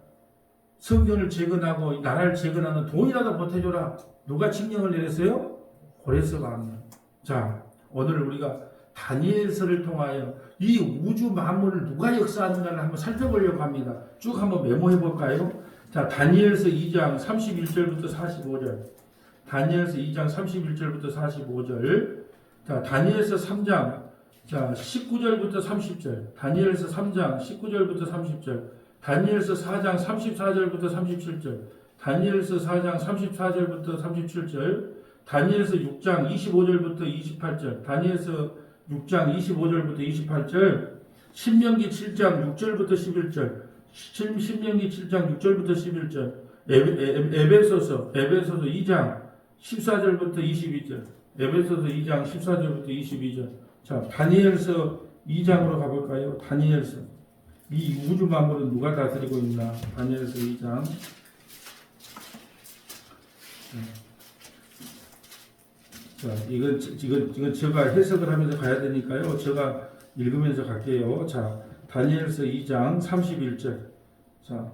성전을 재건하고 나라를 재건하는 돈이라도 보태줘라. 누가 칙령을 내렸어요? 고레스 왕이요. 자, 오늘 우리가 다니엘서를 통하여 이 우주 만물을 누가 역사하는가를 한번 살펴보려고 합니다. 쭉 한번 메모해 볼까요? 자, 다니엘서 2장 31절부터 45절. 다니엘서 2장 31절부터 45절. 자, 다니엘서 3장 자, 19절부터 30절. 다니엘서 3장 19절부터 30절. 다니엘서 4장 34절부터 37절. 다니엘서 4장 34절부터 37절. 다니엘서 6장 25절부터 28절. 다니엘서 6장 25절부터 28절. 신명기 7장 6절부터 11절. 신명기 7장 6절부터 11절. 에베소서 2장 14절부터 22절. 에베소서 2장 14절부터 22절. 자, 다니엘서 2장으로 가볼까요? 다니엘서. 이 우주 만물은 누가 다스리고 있나? 다니엘서 2장. 자, 이건 제가 해석을 하면서 가야 되니까요. 제가 읽으면서 갈게요. 자, 다니엘서 2장 31절. 자,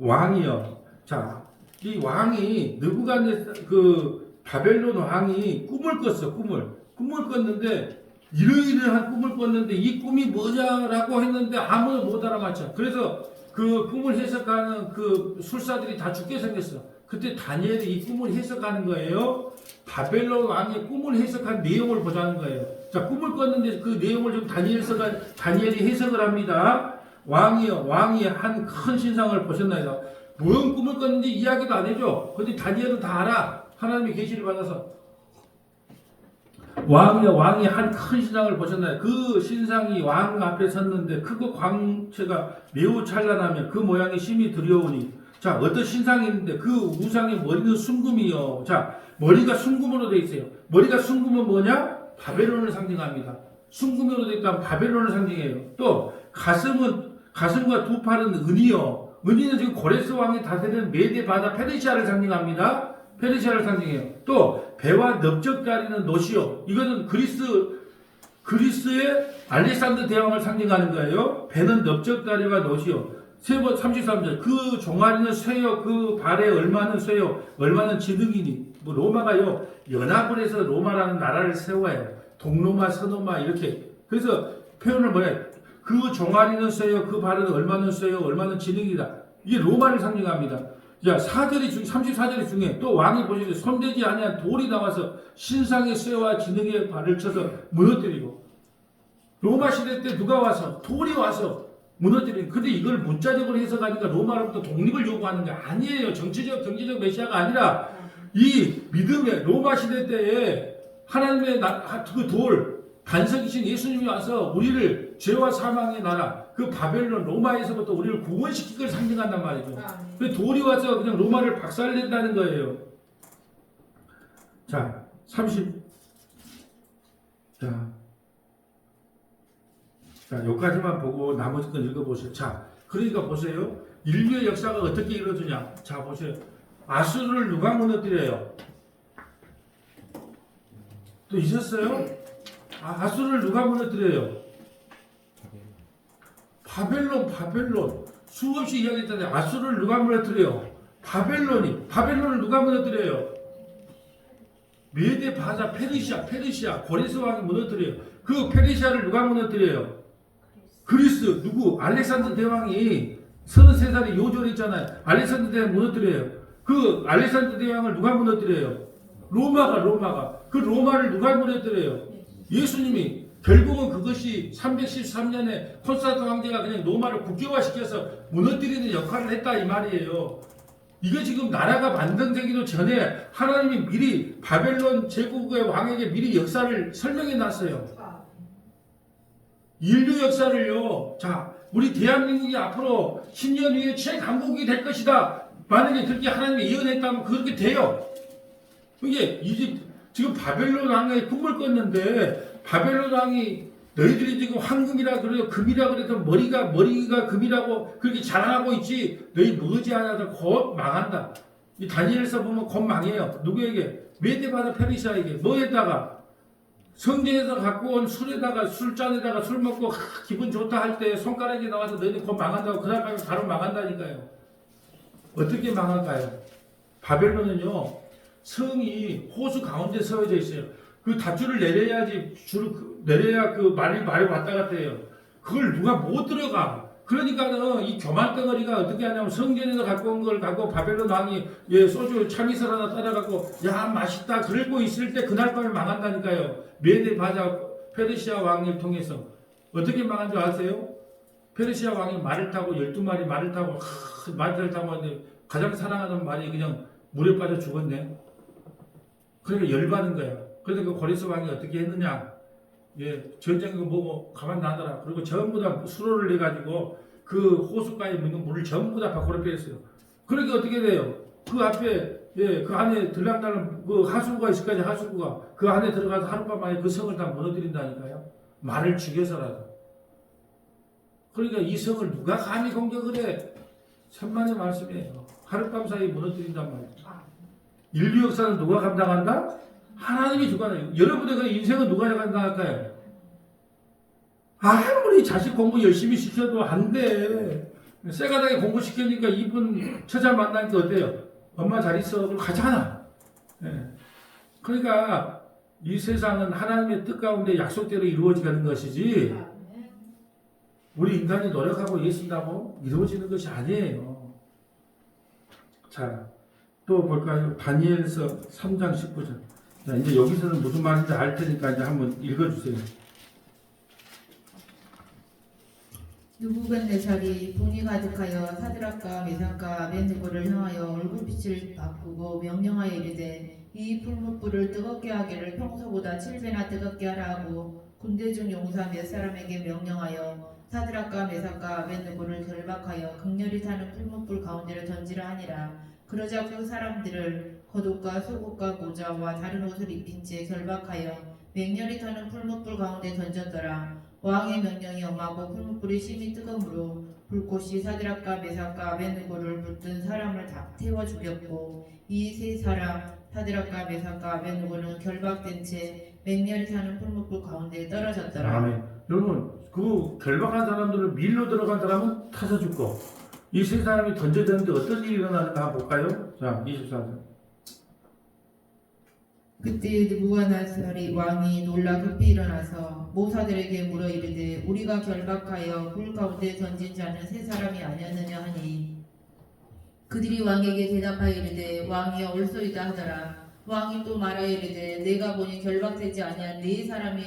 왕이여. 자, 이 왕이 느부갓네살 바벨론 왕이 꿈을 꿨어. 꿈을 꿨는데 이러이러한 꿈을 꿨는데 이 꿈이 뭐냐라고 했는데 아무도 못 알아맞혀. 그래서 그 꿈을 해석하는 그 술사들이 다 죽게 생겼어. 그때 다니엘이 이 꿈을 해석하는 거예요. 바벨론 왕의 꿈을 해석한 내용을 보자는 거예요. 자, 꿈을 꿨는데 그 내용을 좀 다니엘이 해석을 합니다. 왕이 한 큰 신상을 보셨나이다. 뭔 꿈을 꿨는지 이야기도 안 해줘. 근데 다니엘은 다 알아. 하나님의 계시를 받아서. 왕이 한 큰 신상을 보셨나요? 그 신상이 왕 앞에 섰는데 크고 광채가 매우 찬란하며 그 모양이 심히 두려우니. 자, 어떤 신상이 있는데 그 우상의 머리는 순금이요. 자, 머리가 순금으로 되어 있어요. 머리가 순금은 뭐냐? 바벨론을 상징합니다. 순금으로 되어 있다면 바벨론을 상징해요. 또 가슴과 두 팔은 은이요. 은이는 지금 고레스 왕이 다스리는 메데 바다 페르시아를 상징합니다. 페르시아를 상징해요. 또 배와 넓적다리는 노시요. 이거는 그리스의 알렉산더 대왕을 상징하는 거예요. 배는 넓적다리와 노시요. 세번 33절. 그 종아리는 쇠요. 그 발에 얼마는 쇠요. 얼마는 지능이니. 뭐 로마가요. 연합을 해서 로마라는 나라를 세워요. 동로마, 서로마 이렇게. 그래서 표현을 뭐해? 그 종아리는 쇠요. 그 발은 얼마는 쇠요. 얼마는 지능이다. 이게 로마를 상징합니다. 자, 34절이 중에 또 왕이 보시죠. 손대지 아니한 돌이 나와서 신상의 쇠와 지능의 발을 쳐서 무너뜨리고. 로마 시대 때 누가 와서? 돌이 와서 무너뜨리는. 근데 이걸 문자적으로 해석하니까 로마로부터 독립을 요구하는 게 아니에요. 정치적, 경제적 메시아가 아니라 이 믿음의 로마 시대 때에 하나님의 그 돌, 반석이신 예수님이 와서 우리를 죄와 사망의 나라, 그 바벨론 로마에서부터 우리를 구원시킬 걸 상징한단 말이죠. 그 돌이 와서 그냥 로마를 박살낸다는 거예요. 자, 30. 자, 여기까지만 보고 나머지 건 읽어보세요. 자, 그러니까 보세요. 인류의 역사가 어떻게 이루어지냐. 자, 보세요. 아수르를 누가 무너뜨려요? 또 있었어요? 아수르를 누가 무너뜨려요? 바벨론. 수없이 이야기했잖아요. 아수르를 누가 무너뜨려요? 바벨론을 누가 무너뜨려요? 메데 바다 페르시아 고레스 왕이 무너뜨려요. 그 페르시아를 누가 무너뜨려요? 그리스 누구? 알렉산더 대왕이 33살에 요절했잖아요. 알렉산더 대왕 무너뜨려요. 그 알렉산더 대왕을 누가 무너뜨려요? 로마가. 그 로마를 누가 무너뜨려요? 예수님이. 결국은 그것이 313년에 콘스탄트 황제가 그냥 로마를 국교화시켜서 무너뜨리는 역할을 했다 이 말이에요. 이게 지금 나라가 만들어지기도 전에 하나님이 미리 바벨론 제국의 왕에게 미리 역사를 설명해 놨어요. 인류 역사를요. 자, 우리 대한민국이 앞으로 10년 후에 최강국이 될 것이다. 만약에 그렇게 하나님이 예언했다면 그렇게 돼요. 이게 이제 지금 바벨론 왕의 꿈을 꿨는데 바벨론 왕이 너희들이 지금 황금이라 그래요, 금이라 그래서 머리가 금이라고 그렇게 자랑하고 있지. 너희 머지않아서 곧 망한다. 이 다니엘서 보면 곧 망해요. 누구에게? 메데바다 페르시아에게. 뭐에다가? 성전에서 갖고 온 술에다가 술잔에다가 술 먹고 기분 좋다 할 때 손가락이 나와서 너희들 곧 망한다고 그 다음에 바로 망한다니까요. 어떻게 망할까요? 바벨론은요, 성이 호수 가운데 서어져 있어요. 그 닷줄을 내려야지, 내려야 그 말이 왔다 갔다 해요. 그걸 누가 못 들어가. 그러니까는 이 교만 덩어리가 어떻게 하냐면 성전에서 갖고 온 걸 갖고 바벨론 왕이 소주 참이슬 하나 따라갖고 야 맛있다 그러고 있을 때 그날 밤에 망한다니까요. 메데 바자 페르시아 왕을 통해서 어떻게 망한 줄 아세요? 페르시아 왕이 말을 타고 12마리 말을 타고 말을 타고 왔는데 가장 사랑하는 말이 그냥 물에 빠져 죽었네. 그러니까 열받은 거야. 그래서 그 고레스 왕이 어떻게 했느냐? 전쟁이 뭐고 가만 놔둬라. 그리고 전부 다 수로를 내가지고 그 호숫가에 있는 물을 전부 다 밖으로 빼었어요. 그러니까 어떻게 돼요? 그 앞에 그 안에 들락날락 그 하수구가 있을까지 하수구가 그 안에 들어가서 하룻밤 만에 그 성을 다 무너뜨린다니까요. 말을 죽여서라도. 그러니까 이 성을 누가 감히 공격을 해? 천만의 말씀이에요. 하룻밤 사이 무너뜨린단 말이에요. 인류 역사는 누가 감당한다? 하나님이 주관해요. 여러분의 그 인생은 누가 감당할까요? 아무리 자식 공부 열심히 시켜도 안 돼. 쇠가닥에 공부시키니까 이쁜 처자 만나니까 어때요? 엄마 잘 있어. 그럼 가잖아. 그러니까 이 세상은 하나님의 뜻 가운데 약속대로 이루어지는 것이지 우리 인간이 노력하고 애쓴다고 이루어지는 것이 아니에요. 자, 또 볼까요? 다니엘서 3장 19절. 자, 이제 여기서는 무슨 말인지 알 테니까 이제 한번 읽어주세요. 느부갓네살이 분이 가득하여 사드락과 메삭과 아벤느고를 향하여 얼굴빛을 바꾸고 명령하여 이르되 이 풀무불을 뜨겁게 하기를 평소보다 7배나 뜨겁게 하라 하고 군대 중 용사 몇 사람에게 명령하여 사드락과 메삭과 아벤느고를 결박하여 극렬히 타는 풀무불 가운데로 던지라 하니라. 그러자 그 사람들을 겉옷과 속옷과 모자와 다른 옷을 입힌 채 결박하여 맹렬히 타는 풀무불 가운데 던졌더라. 왕의 명령이 엄하고 풀무불이 심히 뜨거우므로 불꽃이 사드락과 메삭과 아벤느고를 붙든 사람을 다 태워 죽였고 이 세 사람 사드락과 메삭과 아벤느고는 결박된 채 맹렬히 타는 풀무불 가운데 떨어졌더라. 아멘. 여러분 그 결박한 사람들은 밀로 들어간 사람은 타서 죽고 이 세 사람이 던져졌는데 어떤 일이 일어나는가 한번 볼까요? 자, 24절. 그때 느부갓네살이 왕이 놀라 급히 일어나서 모사들에게 물어 이르되 우리가 결박하여 불 가운데 던진 자는 세 사람이 아니었느냐 하니 그들이 왕에게 대답하여 이르되 왕이 올소이다 하더라. 왕이 또 말하여 이르되 내가 보니 결박되지 아니한 네 사람이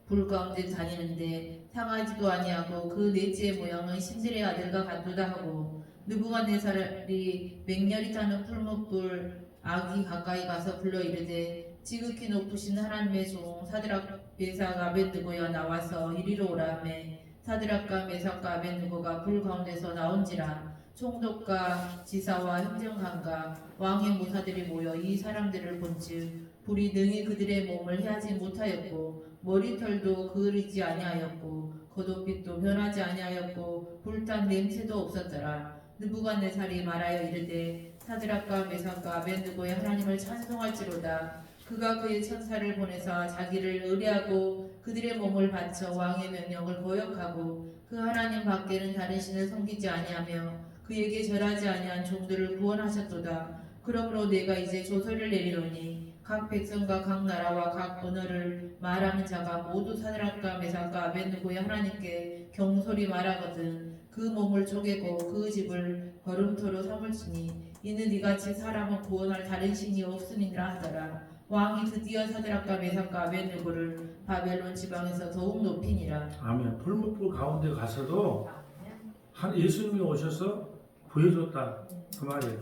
불 가운데 다니는데 상하지도 아니하고 그 넷째의 모양은 신들의 아들과 같도다 하고 느부갓네살이 맹렬히 타는 풀무불 아기 가까이 가서 불러 이르되 지극히 높으신 하나님의 종 사드락 메삭 아벤느고여 나와서 이리로 오라 하매 사드락과 메삭과 아벤느고가 불 가운데서 나온지라. 총독과 지사와 행정관과 왕의 모사들이 모여 이 사람들을 본즉 불이 능히 그들의 몸을 해하지 못하였고 머리털도 그을리지 아니하였고 겉옷빛도 변하지 아니하였고 불탄 냄새도 없었더라. 느부갓네살이 말하여 이르되 사드락과 메삭과 아벤느고의 하나님을 찬송할지로다. 그가 그의 천사를 보내사 자기를 의뢰하고 그들의 몸을 바쳐 왕의 명령을 거역하고 그 하나님 밖에는 다른 신을 섬기지 아니하며 그에게 절하지 아니한 종들을 구원하셨도다. 그러므로 내가 이제 조서를 내리노니 각 백성과 각 나라와 각 언어를 말하는 자가 모두 사드락과 메삭과 아벤느고의 하나님께 경솔히 말하거든 그 몸을 쪼개고 그 집을 걸음토로 삼을지니 이는 이같이 사람을 구원할 다른 신이 없으니라 하더라. 왕이 드디어 사드락과 메삭과 아벤느고를 바벨론 지방에서 더욱 높이니라. 아멘. 풀무불 가운데 가서도 예수님이 오셔서 구해줬다 그 말이에요.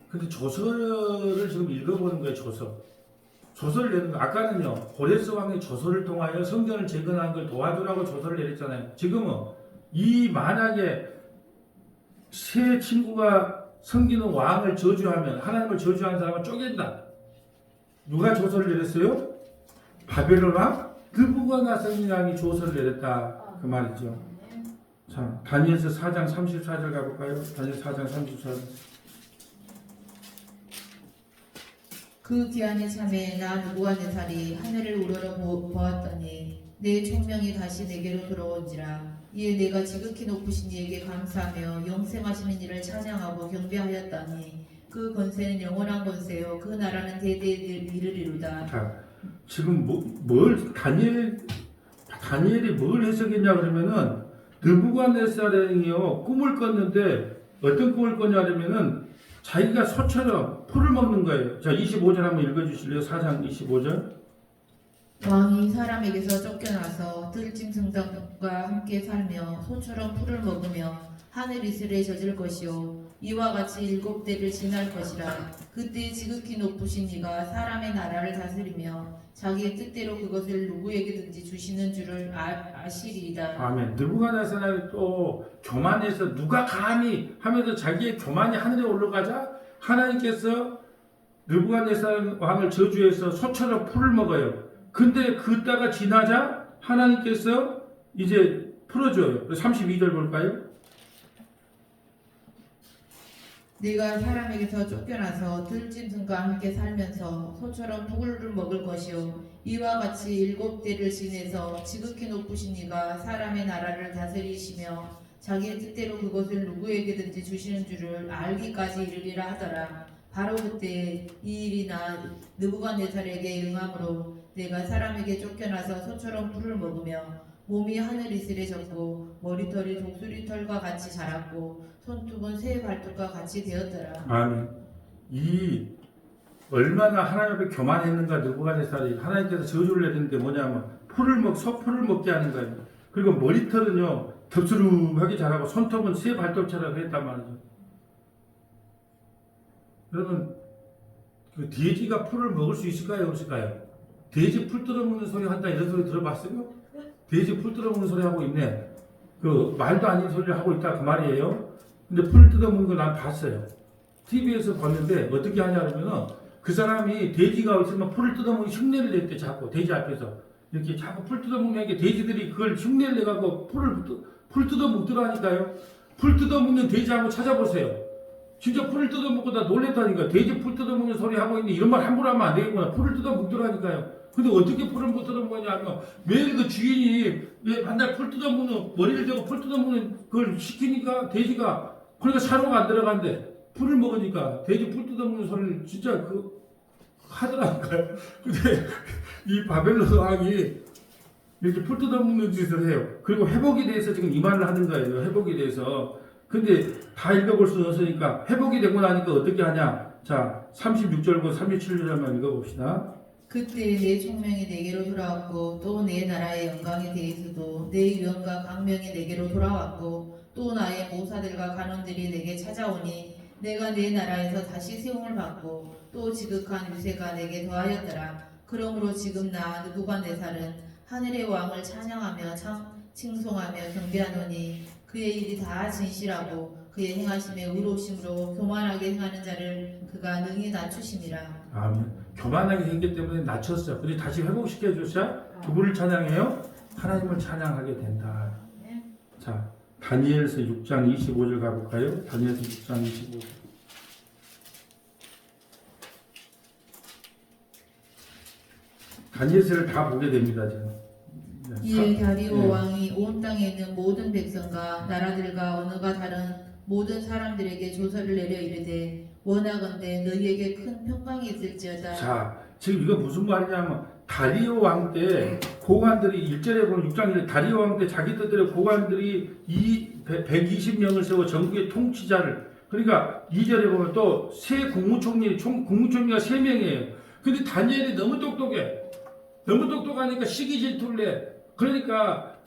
근데 조서를 지금 읽어보는 거예요. 조서를 내는 거. 아까는요 고레스 왕이 조서를 통하여 성전을 재건하는 걸 도와주라고 조서를 내렸잖아요. 지금은 이 만약에 새 친구가 섬기는 왕을 저주하면 하나님을 저주하는 사람은 쪼갠다. 누가 조서를 내렸어요? 바벨론 왕 느부갓네살 왕이 조서를 내렸다 그 말이죠. 자, 다니엘서 4장 34절 가볼까요? 다니엘 4장 34절. 그 기한의 참에 나 느부갓네살이 하늘을 우러러 보았더니 내 총명이 다시 내게로 들어온지라. 이에 내가 지극히 높으신 이에게 감사하며 영생하시는 이를 찬양하고 경배하였다니 그 권세는 영원한 권세요 그 나라는 대대에 이르리로다. 자, 지금 다니엘이 뭘 해석했냐 그러면은 느부갓네살이요 꿈을 꿨는데 어떤 꿈을 꿨냐 그러면은 자기가 소처럼 풀을 먹는 거예요. 자, 25절 한번 읽어주실래요? 4장 25절. 왕이 사람에게서 쫓겨나서 들짐승과 함께 살며 소처럼 풀을 먹으며 하늘 이슬에 젖을 것이요 이와 같이 7대를 지날 것이라. 그때 지극히 높으신 이가 사람의 나라를 다스리며 자기의 뜻대로 그것을 누구에게든지 주시는 줄을 아시리이다. 아멘. 느부갓네살이 또 교만해서 누가 감히 하면서 자기의 교만이 하늘에 올라가자 하나님께서 느부갓네살 왕을 저주해서 소처럼 풀을 먹어요. 근데 그 때가 지나자 하나님께서 이제 풀어줘요. 32절 볼까요? 네가 사람에게서 쫓겨나서 들짐승과 함께 살면서 소처럼 풀을 먹을 것이요 이와 같이 7대를 지내서 지극히 높으신 이가 사람의 나라를 다스리시며 자기의 뜻대로 그것을 누구에게든지 주시는 줄을 알기까지 이르리라 하더라. 바로 그때 이 일이 느부갓네살에게 응함으로 내가 사람에게 쫓겨나서 소처럼 풀을 먹으며 몸이 하늘 이슬에 젖고 머리털이 독수리털과 같이 자랐고 손톱은 새 발톱과 같이 되었더라. 아멘. 이 얼마나 하나님 앞에 교만했는가 느부갓네살이 하나님께서 저주를 내리는데 뭐냐면 소풀을 먹게 하는 거예요. 그리고 머리털은요 덥수룩하게 자라고 손톱은 새 발톱처럼 했단 말이죠. 여러분 그 돼지가 풀을 먹을 수 있을까요 없을까요? 돼지 풀 뜯어먹는 소리 한다 이런 소리 들어봤어요? 돼지 풀 뜯어먹는 소리 하고 있네. 그 말도 아닌 소리를 하고 있다 그 말이에요. 근데 풀 뜯어먹는 거 난 봤어요. TV에서 봤는데 어떻게 하냐 그러면은 그 사람이 돼지가 있으면 풀을 뜯어먹는 흉내를 냈대. 자꾸 돼지 앞에서 이렇게 자꾸 풀 뜯어먹는 게 돼지들이 그걸 흉내를 내갖고 풀 뜯어먹더라니까요. 풀 뜯어먹는 돼지하고 찾아보세요. 진짜 풀을 뜯어먹고 다 놀랬다니까. 돼지 풀 뜯어먹는 소리 하고 있는데 이런 말 함부로 하면 안 되겠구나. 풀을 뜯어먹더라니까요. 근데 어떻게 풀을 못 뜯어먹냐 하면 매일 그 주인이 맨날 풀 뜯어먹는 머리를 대고 풀 뜯어먹는 그걸 시키니까 돼지가 그러니까 사료가 안 들어간대. 풀을 먹으니까 돼지 풀 뜯어먹는 소리를 진짜 하더라니까요. 근데 이 바벨론 왕이 이렇게 풀 뜯어먹는 짓을 해요. 그리고 회복에 대해서 지금 이 말을 하는 거예요. 회복에 대해서. 근데 다 읽어볼 수는 없으니까 회복이 되고 나니까 어떻게 하냐. 자 36절과 37절 한번 읽어봅시다. 그때 내 총명이 내게로 돌아왔고 또 내 나라의 영광에 대해서도 내 유언과 강명이 내게로 돌아왔고 또 나의 모사들과 간원들이 내게 찾아오니 내가 내 나라에서 다시 세움을 받고 또 지극한 유세가 내게 더하였더라. 그러므로 지금 나 느부갓네살은 하늘의 왕을 찬양하며 칭송하며 경배하노니 그의 일이 다 진실하고 그의 행하심에 의로우심으로 교만하게 행하는 자를 그가 능히 낮추심이라. 아멘. 교만하게 생겼기 때문에 낮췄어. 근데 다시 회복시켜 주셔. 그분을 찬양해요. 하나님을 찬양하게 된다. 자, 다니엘서 6장 25절 가볼까요? 다니엘서 6장 25절. 다니엘서를 다 보게 됩니다, 지금. 이에 다리오 네. 왕이 온 땅에 있는 모든 백성과 나라들과 언어가 다른 모든 사람들에게 조서를 내려 이르되 원하건대 너희에게 큰 평강이 있을지어다. 자, 지금 이거 무슨 말이냐면 다리오 왕 때 고관들이 1절에 보면 6장 1절 다리오 왕 때 자기 뜻대로 고관들이 120명을 세워 전국의 통치자를 그러니까 2절에 보면 또 새 국무총리가 3명이에요. 근데 다니엘이 너무 똑똑해. 너무 똑똑하니까 시기 질투를 내. 그러니까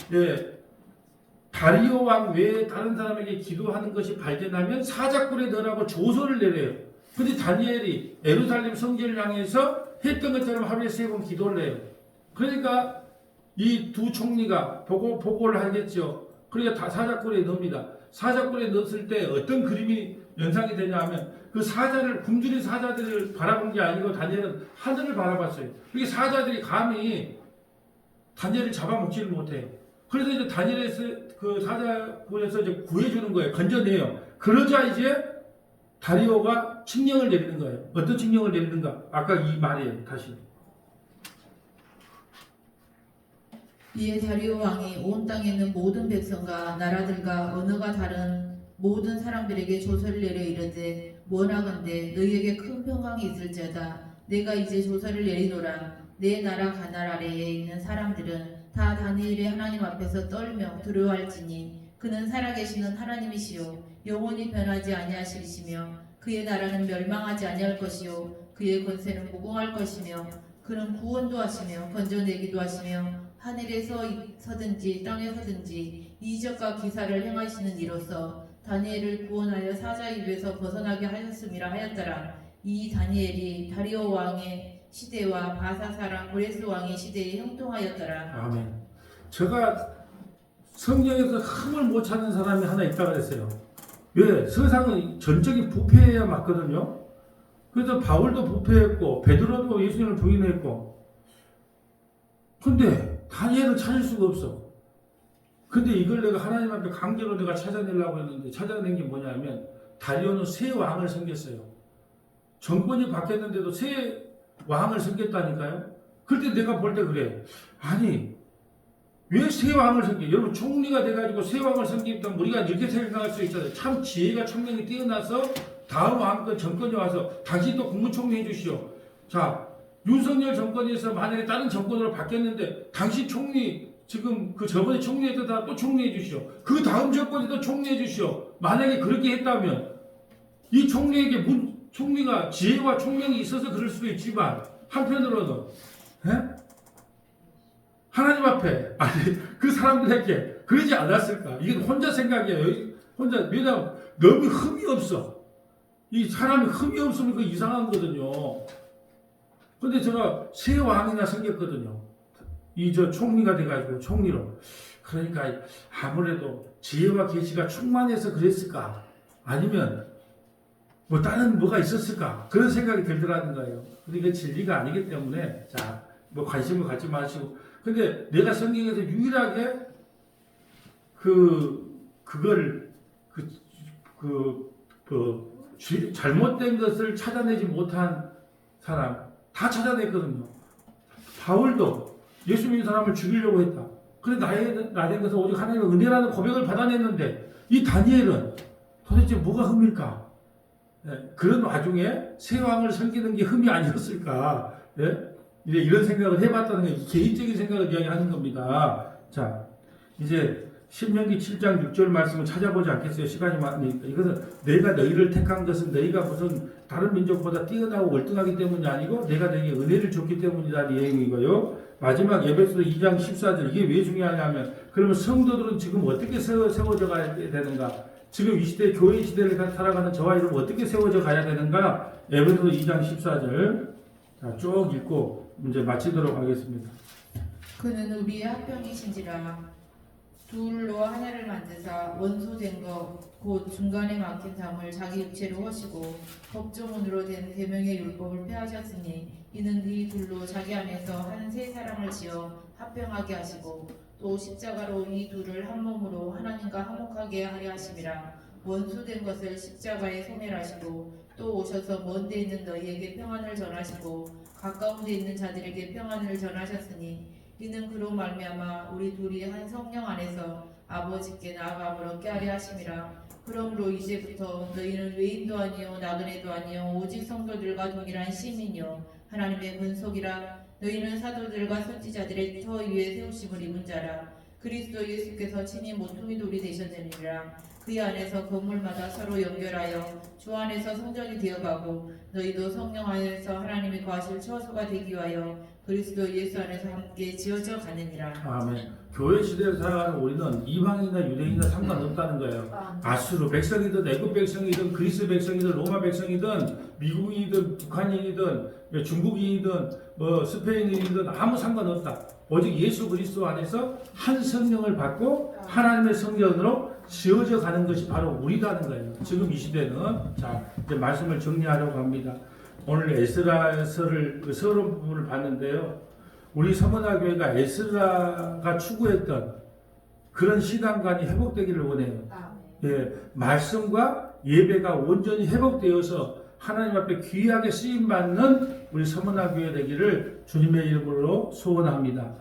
다리오 왕 외에 다른 사람에게 기도하는 것이 발견하면 사자굴에 넣으라고 조서를 내려요. 근데 다니엘이 예루살렘 성전을 향해서 했던 것처럼 하루에 3번 기도를 해요. 그러니까 이 두 총리가 보고를 하겠죠. 그러니까 다 사자굴에 넣습니다. 사자굴에 넣었을 때 어떤 그림이 연상이 되냐 하면 그 굶주린 사자들을 바라본 게 아니고 다니엘은 하늘을 바라봤어요. 그게 사자들이 감히 다니엘을 잡아먹지를 못해요. 그래서 이제 다니엘에서 그 사자굴에서 이제 구해주는 거예요. 건져내요. 그러자 이제 다리오가 칙령을 내리는 거예요. 어떤 칙령을 내리는가? 아까 이 말이에요. 다시. 이에 다리오 왕이 온 땅에 있는 모든 백성과 나라들과 언어가 다른 모든 사람들에게 조서를 내려 이르되 원하건대 너희에게 큰 평강이 있을지어다. 내가 이제 조서를 내리노라. 내 나라 가나안 아래에 있는 사람들은 다 다니엘의 하나님 앞에서 떨며 두려워할지니 그는 살아계시는 하나님이시요 영원히 변하지 아니하시리시며 그의 나라는 멸망하지 아니할 것이요 그의 권세는 무궁할 것이며 그는 구원도 하시며 건져내기도 하시며 하늘에 서든지 땅에 서든지 이적과 기사를 행하시는 이로써 다니엘을 구원하여 사자의 입에서 벗어나게 하셨음이라 하였더라. 이 다니엘이 다리오 왕의 시대와 바사 사람 고레스 왕의 시대에 형통하였더라. 아멘. 제가 성경에서 흠을 못 찾는 사람이 하나 있다 그랬어요. 왜? 세상은 전적인 부패해야 맞거든요. 그래서 바울도 부패했고 베드로도 예수님을 부인했고, 근데 다니엘은 찾을 수가 없어. 근데 이걸 내가 하나님 앞에 강제로 내가 찾아내려고 했는데 찾아낸 게 뭐냐면 다리오는 새 왕을 섬겼어요. 정권이 바뀌었는데도 새 왕을 섬겼다니까요. 그럴 때 내가 볼 때 그래. 아니 왜 새 왕을 섬겨? 여러분 총리가 돼가지고 새 왕을 섬기면 우리가 이렇게 생각할 수 있어요. 참 지혜가 총명이 뛰어나서 다음 왕권 정권이 와서 당신 또 국무총리 해주시오. 자, 윤석열 정권에서 만약에 다른 정권으로 바뀌었는데 당신 총리 지금 그 저번에 총리했던 또 총리해 주시오. 그 다음 정권에도 총리해 주시오. 만약에 그렇게 했다면 이 총리에게 총리가 지혜와 총명이 있어서 그럴 수도 있지만 한편으로는 하나님 앞에 아니 그 사람들에게 그러지 않았을까? 이게 혼자 생각이에요. 혼자. 왜냐하면 너무 흠이 없어. 이 사람이 흠이 없으면 그 이상한 거거든요. 근데 제가 새 왕이나 생겼거든요. 이 저 총리가 돼가지고 총리로. 그러니까 아무래도 지혜와 계시가 충만해서 그랬을까? 아니면 뭐 다른 뭐가 있었을까? 그런 생각이 들더라는 거예요. 근데 이게 진리가 아니기 때문에 자, 뭐 관심을 갖지 마시고. 근데 내가 성경에서 유일하게 잘못된 것을 찾아내지 못한 사람 다 찾아냈거든요. 바울도 예수 믿는 사람을 죽이려고 했다. 그런데 나된 것은 오직 하나님의 은혜라는 고백을 받아냈는데 이 다니엘은 도대체 뭐가 흠일까? 그런 와중에 새 왕을 섬기는 게 흠이 아니었을까? 이제 이런 생각을 해봤다는 게 개인적인 생각을 이야기하는 겁니다. 자, 이제 신명기 7장 6절 말씀을 찾아보지 않겠어요? 시간이 많으니까. 이것은 내가 너희를 택한 것은 너희가 무슨 다른 민족보다 뛰어나고 월등하기 때문이 아니고 내가 너희에게 은혜를 줬기 때문이라는 내용이고요. 마지막 에베소서 2장 14절 이게 왜 중요하냐면 그러면 성도들은 지금 어떻게 세워져 가야 되는가? 지금 이 시대 교회 시대를 살아가는 저와 여러분 어떻게 세워져 가야 되는가? 에베소서 2장 14절 자, 쭉 읽고 이제 마치도록 하겠습니다. 그는 우리의 합병이신지라 둘로 하나를 만드사 원소된 것 곧 중간에 막힌 담을 자기 육체로 허시고 법조문으로 된 계명의 율법을 폐하셨으니 이는 이 둘로 자기 안에서 한 세 사람을 지어 합병하게 하시고 또 십자가로 이 둘을 한 몸으로 하나님과 화목하게 하려 하심이라. 원수된 것을 십자가에 소멸하시고 또 오셔서 먼 데 있는 너희에게 평안을 전하시고 가까운 데 있는 자들에게 평안을 전하셨으니 이는 그로 말미암아 우리 둘이 한 성령 안에서 아버지께 나아감을 얻게 하려 하심이라. 그러므로 이제부터 너희는 외인도 아니요 나그네도 아니요 오직 성도들과 동일한 시민이요 하나님의 권속이라. 너희는 사도들과 선지자들의 터 위에 세우심을 입은 자라. 그리스도 예수께서 친히 모퉁이 돌이 되셨느니라. 그 안에서 건물마다 서로 연결하여 주 안에서 성전이 되어가고 너희도 성령 안에서 하나님이 거하실 처소가 되기 위하여 그리스도 예수 안에서 함께 지어져 가느니라. 아멘. 교회 시대에 살아가는 우리는 이방인이나 유대인이나 상관없다는 거예요. 아수르 백성이든 애굽 백성이든 그리스 백성이든 로마 백성이든 미국인이든 북한인이든 중국인이든 뭐 스페인인이든 아무 상관없다. 오직 예수 그리스도 안에서 한 성령을 받고 하나님의 성전으로 지어져 가는 것이 바로 우리라는 거예요. 지금 이 시대는 자 이제 말씀을 정리하려고 합니다. 오늘 에스라서를 그 서론 부분을 봤는데요. 우리 서문화교회가 에스라가 추구했던 그런 신앙관이 회복되기를 원해요. 말씀과 예배가 온전히 회복되어서 하나님 앞에 귀하게 쓰임받는 우리 서문화교회 되기를 주님의 이름으로 소원합니다.